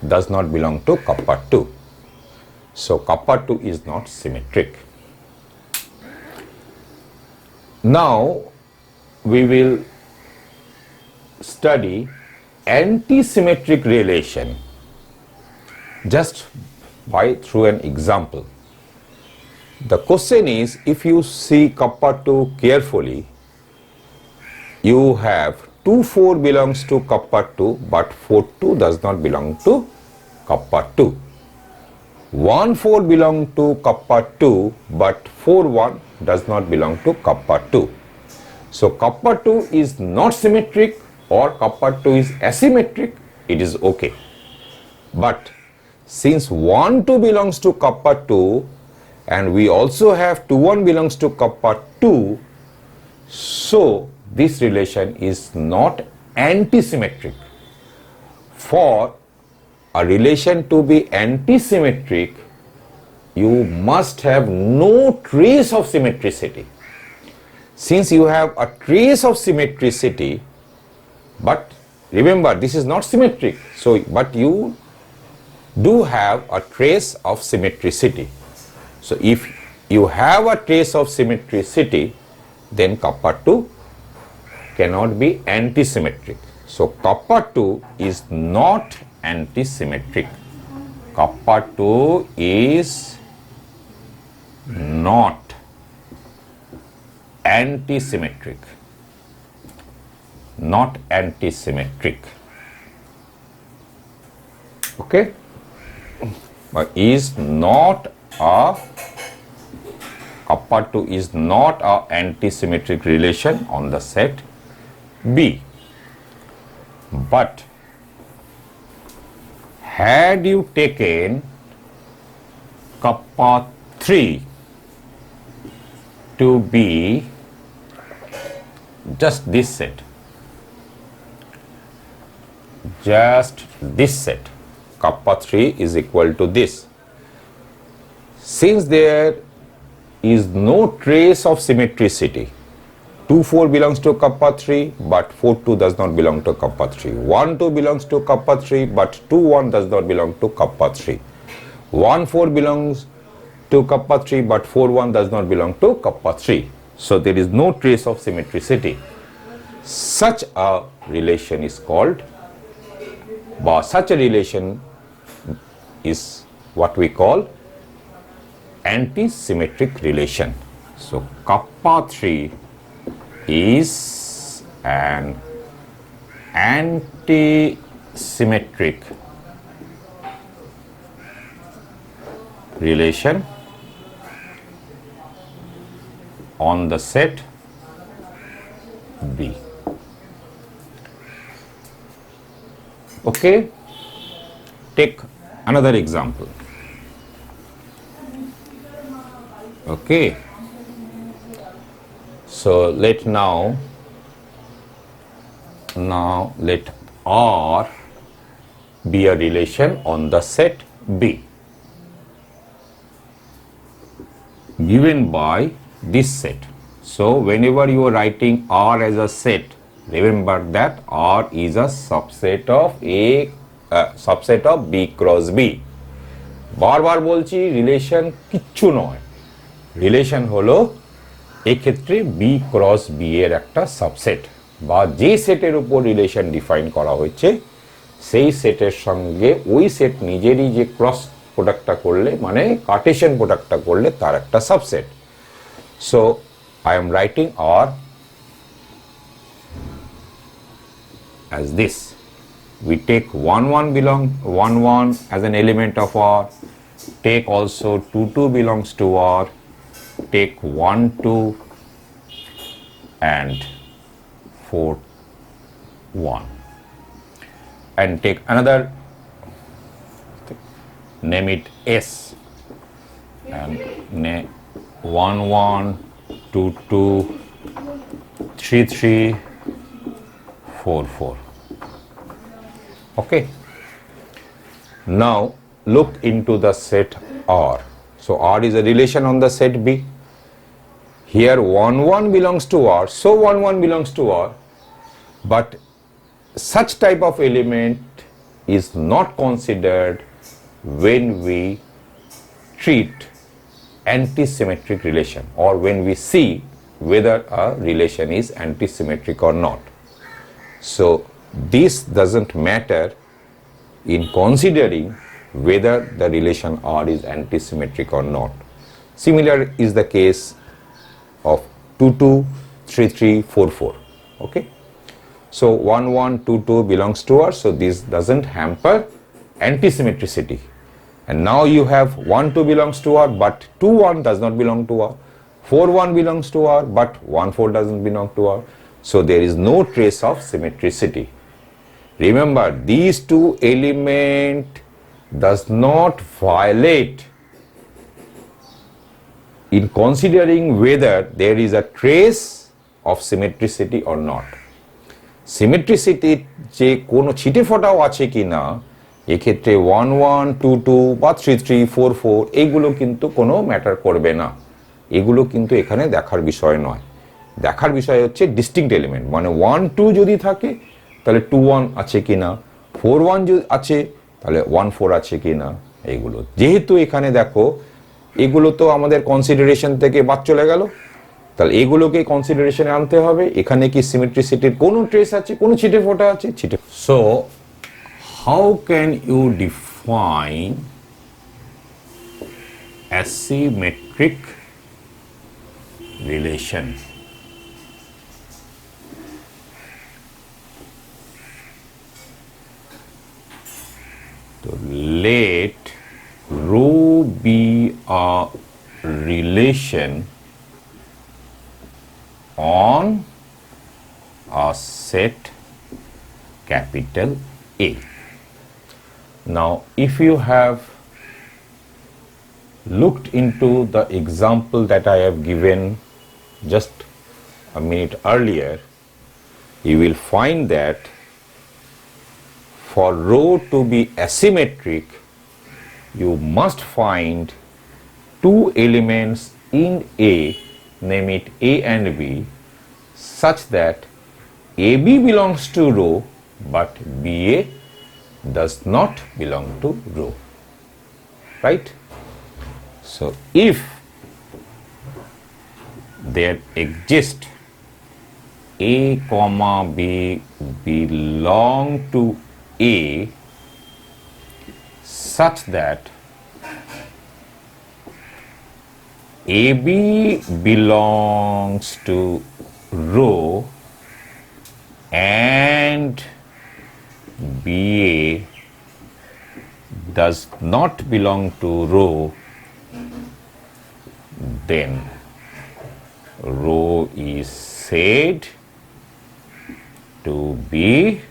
does not belong to kappa 2. So kappa 2 is not symmetric. Now we will study anti-symmetric relation just through an example. The question is, if you see kappa 2 carefully, you have 2, 4 belongs to kappa 2, but 4, 2 does not belong to kappa 2. 1, 4 belong to kappa 2, but 4, 1 does not belong to kappa 2. So kappa 2 is not symmetric or kappa 2 is asymmetric, it is okay. But since 1, 2 belongs to kappa 2 and we also have 2, 1 belongs to kappa 2, so this relation is not anti-symmetric. For a relation to be anti-symmetric, you must have no trace of symmetricity. Since you have a trace of symmetricity, but remember this is not symmetric, so but you do have a trace of symmetricity. So if you have a trace of symmetricity, then kappa 2 cannot be anti-symmetric. So kappa 2 is not anti-symmetric. Kappa 2 is not anti-symmetric. Not anti-symmetric. Okay? But is not a, kappa 2 is not a anti-symmetric relation on the set B. But had you taken kappa 3 to be just this set, kappa 3 is equal to this. Since there is no trace of symmetricity, 2, 4 belongs to kappa 3, but 4, 2 does not belong to kappa 3. 1, 2 belongs to kappa 3, but 2, 1 does not belong to kappa 3. 1, 4 belongs to kappa 3, but 4, 1 does not belong to kappa 3. So there is no trace of symmetricity. Such a relation is called, such a relation is what we call anti-symmetric relation. So kappa 3 is an anti-symmetric relation on the set B. Okay, take another example. Okay, so let R be a relation on the set B given by this set. So whenever you are writing R as a set, remember that R is a subset of A subset of B cross B. বারবার বলছি relation কিচ্ছু নয়, relation হলো এক্ষেত্রে B cross B এর একটা subset, বা যে সেটের উপর রিলেশন ডিফাইন করা হয়েছে সেই সেটের সঙ্গে ওই সেট নিজেরই যে ক্রস প্রোডাক্টটা করলে, মানে কার্টেশিয়ান প্রোডাক্টটা করলে তার একটা subset. So I am writing R as this. We take 1 1 belong 1 1 as an element of R, take also 2 2 belongs to R, take 1 2 and 4 1, and take another, name it S, and 1 1 2 2 3 3 4 4. Okay, now look into the set R. So R is a relation on the set B. Here 1 1 belongs to R, so 1 1 belongs to R, but such type of element is not considered when we treat antisymmetric relation, or when we see whether a relation is antisymmetric or not. So this doesn't matter in considering whether the relation R is antisymmetric or not. Similar is the case of 2 2 3 3 4 4. Okay, so 1 1 2 2 belongs to R, so this doesn't hamper antisymmetricity. And now you have 1 2 belongs to R, but 2 1 does not belong to R. 4 1 belongs to R, but 1 4 doesn't belong to R. So there is no trace of symmetricity. Remember, these two elements does not violate in considering whether there is a trace of symmetricity or not. Symmetricity যে কোনো ছিটে ফোটাও আছে কিনা এক্ষেত্রে 1 1 2 2 বা 3 3 4 4 এইগুলো কিন্তু কোনো ম্যাটার করবে না, এগুলো কিন্তু এখানে দেখার বিষয় নয়। দেখার বিষয় হচ্ছে ডিস্টিংক্ট এলিমেন্ট, মানে 1 2 যদি থাকে তাহলে 2 1 আছে কিনা, 4 1 যদি আছে তাহলে 1 4 আছে কিনা, এইগুলো যেহেতু এখানে দেখো এগুলো তো আমাদের কনসিডারেশন থেকে বাদ চলে গেল, তাহলে এগুলোকে কনসিডারেশনে আনতে হবে। এখানে কি সিমেট্রিসিটির কোনো ট্রেস আছে, কোনো ছিটে ফোটা আছে? ছিটে। So how can you define asymmetric relation? So let rho be a relation on a set capital A. Now if you have looked into the example that I have given just a minute earlier, you will find that for rho to be asymmetric, you must find two elements in A, name it A and B, such that AB belongs to rho but BA does not belong to rho, right? So if there exists A comma B belong to A such that AB belongs to rho and BA does not belong to rho, then rho is said to be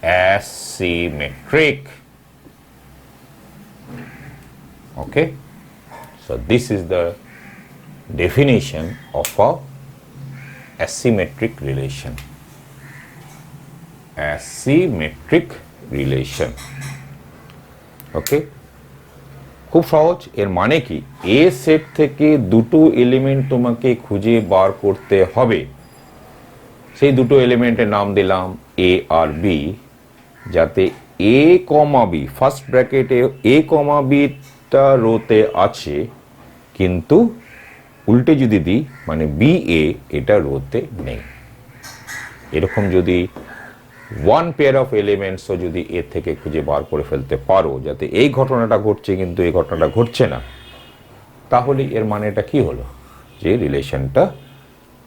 asymmetric. Okay, so this is the definition of a asymmetric relation. Asymmetric relation. Okay, খুব সহজ। এর মানে কি, এ set থেকে দুটো element তোমাকে খুঁজে বার করতে হবে। সেই দুটো এলিমেন্টের নাম দিলাম এ আর বি, যাতে এ কমা বি, ফার্স্ট ব্র্যাকেটে এ কমা বিটা রোতে আছে, কিন্তু উল্টে যদি দিই মানে বি এ এটা রোতে নেই। এরকম যদি ওয়ান পেয়ার অফ এলিমেন্টসও যদি এর থেকে খুঁজে বার করে ফেলতে পারো, যাতে এই ঘটনাটা ঘটছে কিন্তু এই ঘটনাটা ঘটছে না, তাহলে এর মানেটা কি হলো, যে রিলেশনটা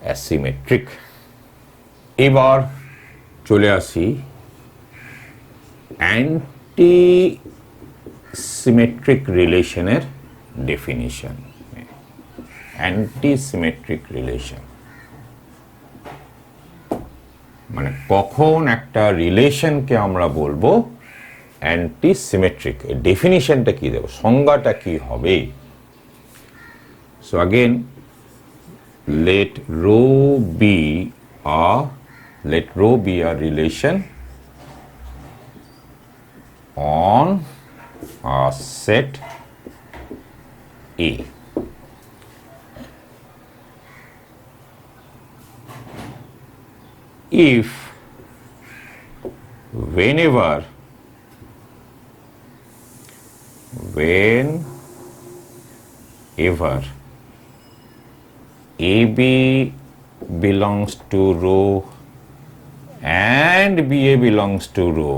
অ্যাসিমেট্রিক। এবার চলে আসি অ্যান্টি সিমেট্রিক রিলেশনের ডেফিনিশন। অ্যান্টি সিমেট্রিক রিলেশন মানে কখন একটা রিলেশনকে আমরা বলবো অ্যান্টি সিমেট্রিক, এর ডেফিনিশনটা কি দেব, সংজ্ঞাটা কি হবে। So again let rho be a relation on a set A. If whenever AB belongs to rho and BA belongs to rho,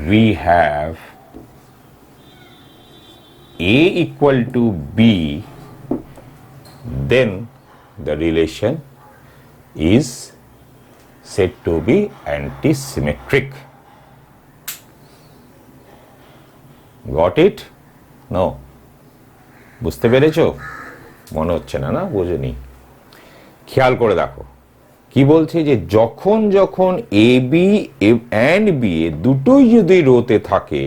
we have A equal to B, then the relation is said to be antisymmetric. Got it? No? বুঝতে পেরেছো? মনে হচ্ছে না, না বোঝেনি। খেয়াল করে দেখো কি বলছে, যে যখন যখন A B and B A দুটোই যদি রোতে থাকে,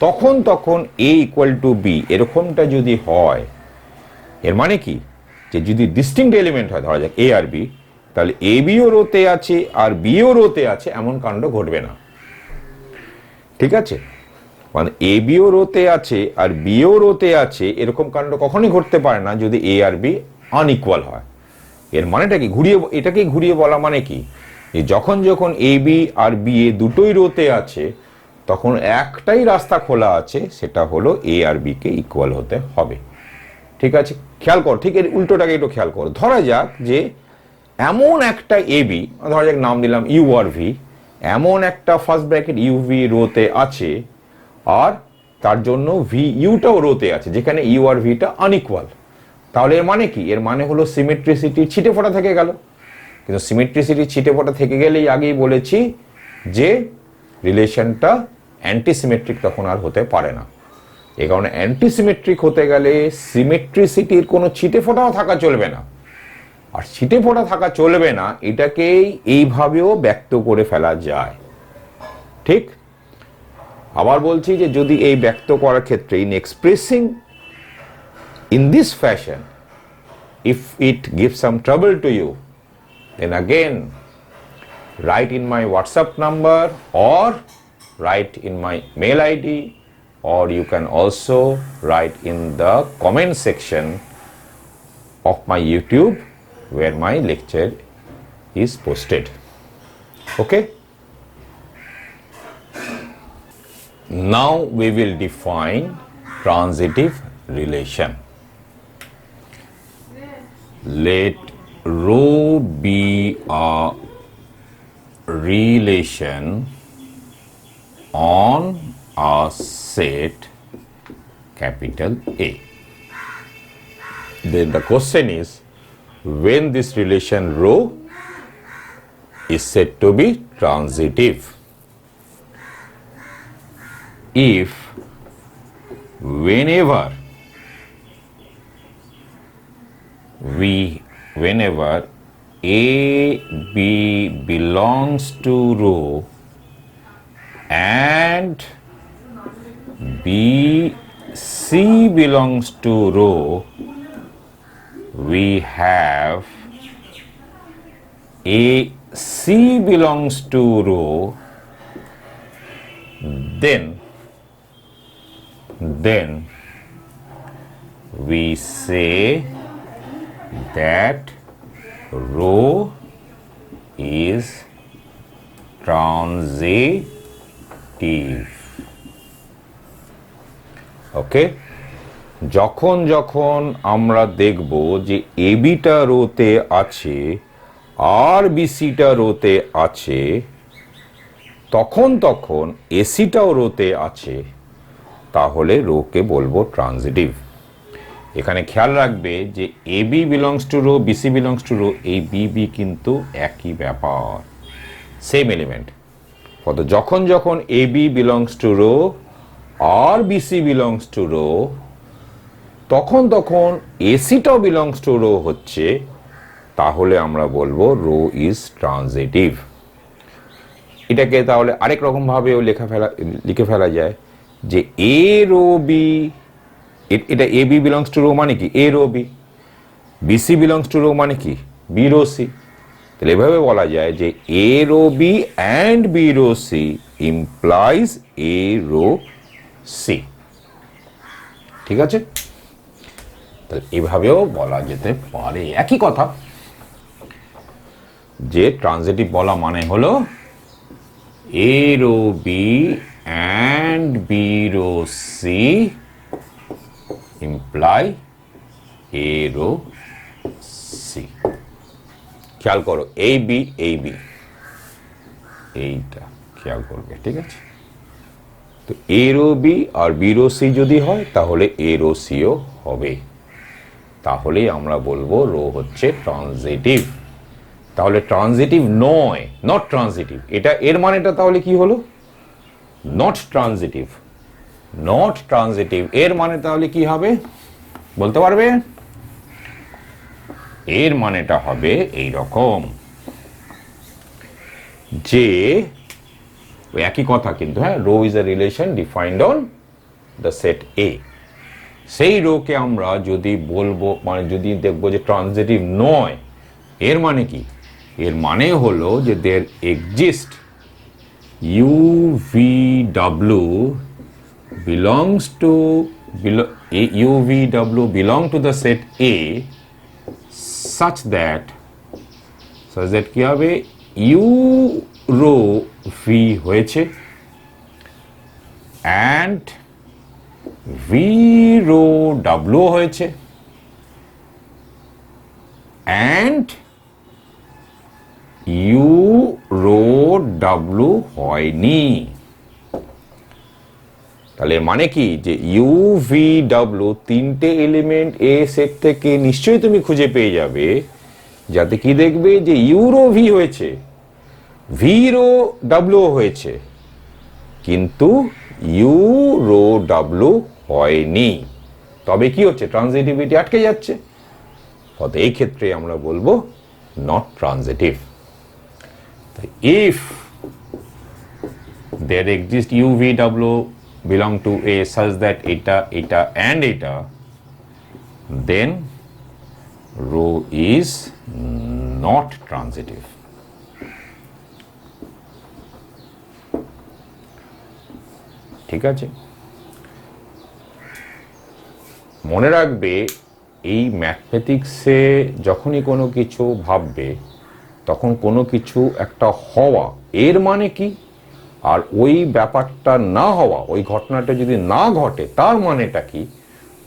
তখন তখন এ ইকুয়াল টু বি এরকমটা যদি হয়, এর মানে কি, যে যদি ডিস্টিংক্ট এলিমেন্ট হয়, ধরা যাক এ আর বি, তাহলে এ বিও রোতে আছে আর বিও রোতে আছে এমন কাণ্ড ঘটবে না। ঠিক আছে, মানে এ বিও রোতে আছে আর বিও রোতে আছে এরকম কাণ্ড কখনোই ঘটতে পারে না যদি এ আর বি আনইকুয়াল হয়। এর মানেটা কি, এটাকে ঘুরিয়ে বলা মানে কি, যে যখন যখন A B R B A দুটোই রোতে আছে, তখন একটাই রাস্তা খোলা আছে, সেটা হলো এ আর বি কে ইকুয়াল হতে হবে। ঠিক আছে, খেয়াল কর, ঠিক এর উল্টোটাকে একটু খেয়াল করো। ধরা যাক যে এমন একটা এ বি, ধরা যাক নাম দিলাম ইউ আর ভি, এমন একটা ফার্স্ট ব্র্যাকেট ইউ ভি রোতে আছে, আর তার জন্য ভি ইউটাও রোতে আছে, যেখানে ইউ আর ভিটা আনইকুয়াল। তাহলে এর মানে কি, এর মানে হলো সিমেট্রিসিটির ছিটে ফোটা থেকে গেল। কিন্তু সিমেট্রিসিটির ছিটে ফোটা থেকে গেলেই আগেই বলেছি যে রিলেশনটা অ্যান্টিসিমেট্রিক তখন আর হতে পারে না। এই কারণে অ্যান্টিসিমেট্রিক হতে গেলে সিমেট্রিসিটির কোনো ছিটে ফোটাও থাকা চলবে না। আর ছিটে ফোটা থাকা চলবে না, এটাকেই এইভাবেও ব্যক্ত করে ফেলা যায়। ঠিক, আবার বলছি যে যদি এই ব্যক্ত করার ক্ষেত্রে in expressing in this fashion, if it gives some trouble to you, then again write in my WhatsApp number or write in my mail ID, or you can also write in the comment section of my YouTube where my lecture is posted. Okay? Now we will define transitive relation. Let rho be a relation on a set capital A. Then the question is, when this relation rho is said to be transitive. If whenever A, B belongs to rho and B, C belongs to rho, we have A, C belongs to rho, then we say that rho is transitive. Okay, যখন যখন আমরা দেখব যে এবিটা রোতে আছে আর বিসিটা রোতে আছে, তখন তখন এসিটাও রোতে আছে, তাহলে রোকে বলবো ট্রানজিটিভ। এখানে খেয়াল রাখবে যে AB belongs to rho, BC belongs to rho, এই বিবি কিন্তু একই ব্যাপার, সেম এলিমেন্ট। কত যখন যখন এবি বিলংস টু রো আর বিসি বিলংস টু রো, তখন তখন এসিটাও বিলংস টু রো হচ্ছে, তাহলে আমরা বলবো রো ইজ ট্রানজিটিভ। এটাকে তাহলে আরেক রকম ভাবেও লিখে ফেলা যায় যে এ রো বি, এটা A B belongs to rho মানে কি A rho B, B C belongs to rho মানে কি বি রো সি। তাহলে এভাবে বলা যায় যে A rho B and B rho C implies A rho C. ঠিক আছে, তাহলে এভাবেও বলা যেতে পারে। একই কথা, যে ট্রানজিটিভ বলা মানে হলো A rho B and B rho C imply A rho C. খেয়াল করো এই বি এইটা খেয়াল করবে। ঠিক আছে, তো এ রো বি আর বি রো সি যদি হয় তাহলে এ রো সিও হবে, তাহলেই আমরা বলবো রো হচ্ছে ট্রানজিটিভ। তাহলে ট্রানজিটিভ নয়, নট ট্রানজিটিভ, এটা এর মানেটা তাহলে কি হলো? Not transitive. নট ট্রানজিটিভ এর মানে তাহলে কি হবে বলতে পারবে? এর মানেটা হবে এই রকম, যে একই কথা কিন্তু, হ্যাঁ, rho is a relation defined on the set A. সেই রোকে আমরা যদি বলবো, মানে যদি দেখবো যে ট্রানজিটিভ নয়, এর মানে কি? এর মানে হলো যে দের exist UVW belongs to UVW belong to the set A such that কি হবে U রো V হয়েছে and V রো W হয়েছে and U রো W হয়নি। তাহলে মানে কি যে UVW তিনটে এলিমেন্ট এ সেট থেকে নিশ্চয়ই তুমি খুঁজে পেয়ে যাবে, যাতে কি দেখবে যে ইউ রো ভি হয়েছে, ভি রো ডাব্লিউ হয়েছে, কিন্তু ইউ রো ডাব্লিউ হয়নি। তবে কি হচ্ছে? ট্রানজিটিভিটি আটকে যাচ্ছে। অতএব এই ক্ষেত্রে আমরা বলবো not transitive. If there exists UVW belong to A such that eta and eta, then rho is not transitive. ঠিক আছে, মনে রাখবে এই ম্যাথমেটিক্সে যখনই কোনো কিছু ভাববে তখন কোনো কিছু একটা হওয়া এর মানে কি, আর ওই ব্যাপারটা না হওয়া, ওই ঘটনাটা যদি না ঘটে তার মানেটা কি,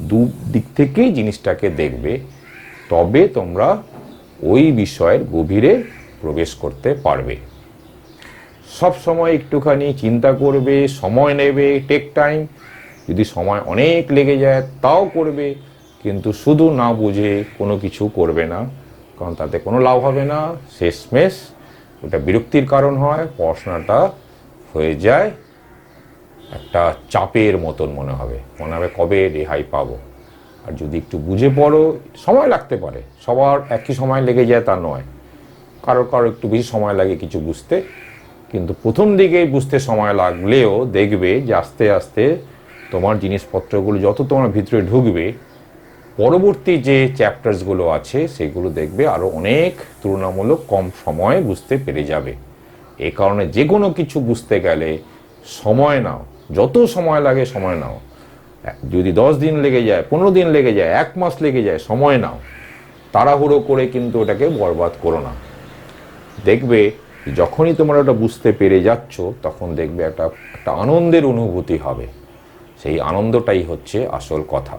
দু দিক থেকেই জিনিসটাকে দেখবে, তবে তোমরা ওই বিষয়ের গভীরে প্রবেশ করতে পারবে। সব সময় একটুখানি চিন্তা করবে, সময় নেবে, টেক টাইম। যদি সময় অনেক লেগে যায় তাও করবে, কিন্তু শুধু না বুঝে কোনো কিছু করবে না, কারণ তাতে কোনো লাভ হবে না। শেষমেশ ওটা বিরক্তির কারণ হয়, পড়াশোনাটা হয়ে যায় একটা চাপের মতন মনে হবে কবে রেহাই পাবো। আর যদি একটু বুঝে পড়ো, সময় লাগতে পারে, সবার একই সময় লেগে যায় তা নয়, কারো একটু বেশি সময় লাগে কিছু বুঝতে, কিন্তু প্রথম দিকেই বুঝতে সময় লাগলেও দেখবে যে আস্তে আস্তে তোমার জিনিসপত্রগুলো যত তোমার ভিতরে ঢুকবে, পরবর্তী যে চ্যাপ্টার্সগুলো আছে সেগুলো দেখবে আরও অনেক তুলনামূলক কম সময়ে বুঝতে পেরে যাবে। এই কারণে যে কোনো কিছু বুঝতে গেলে সময় নাও, যত সময় লাগে সময় নাও। যদি 10 দিন লেগে যায়, 15 দিন লেগে যায়, 1 মাস লেগে যায়, সময় নাও। তাড়াহুড়ো করে কিন্তু ওটাকে বরবাদ করো না। দেখবে যখনই তোমরা ওটা বুঝতে পেরে যাচ্ছ তখন দেখবে একটা আনন্দের অনুভূতি হবে। সেই আনন্দটাই হচ্ছে আসল কথা।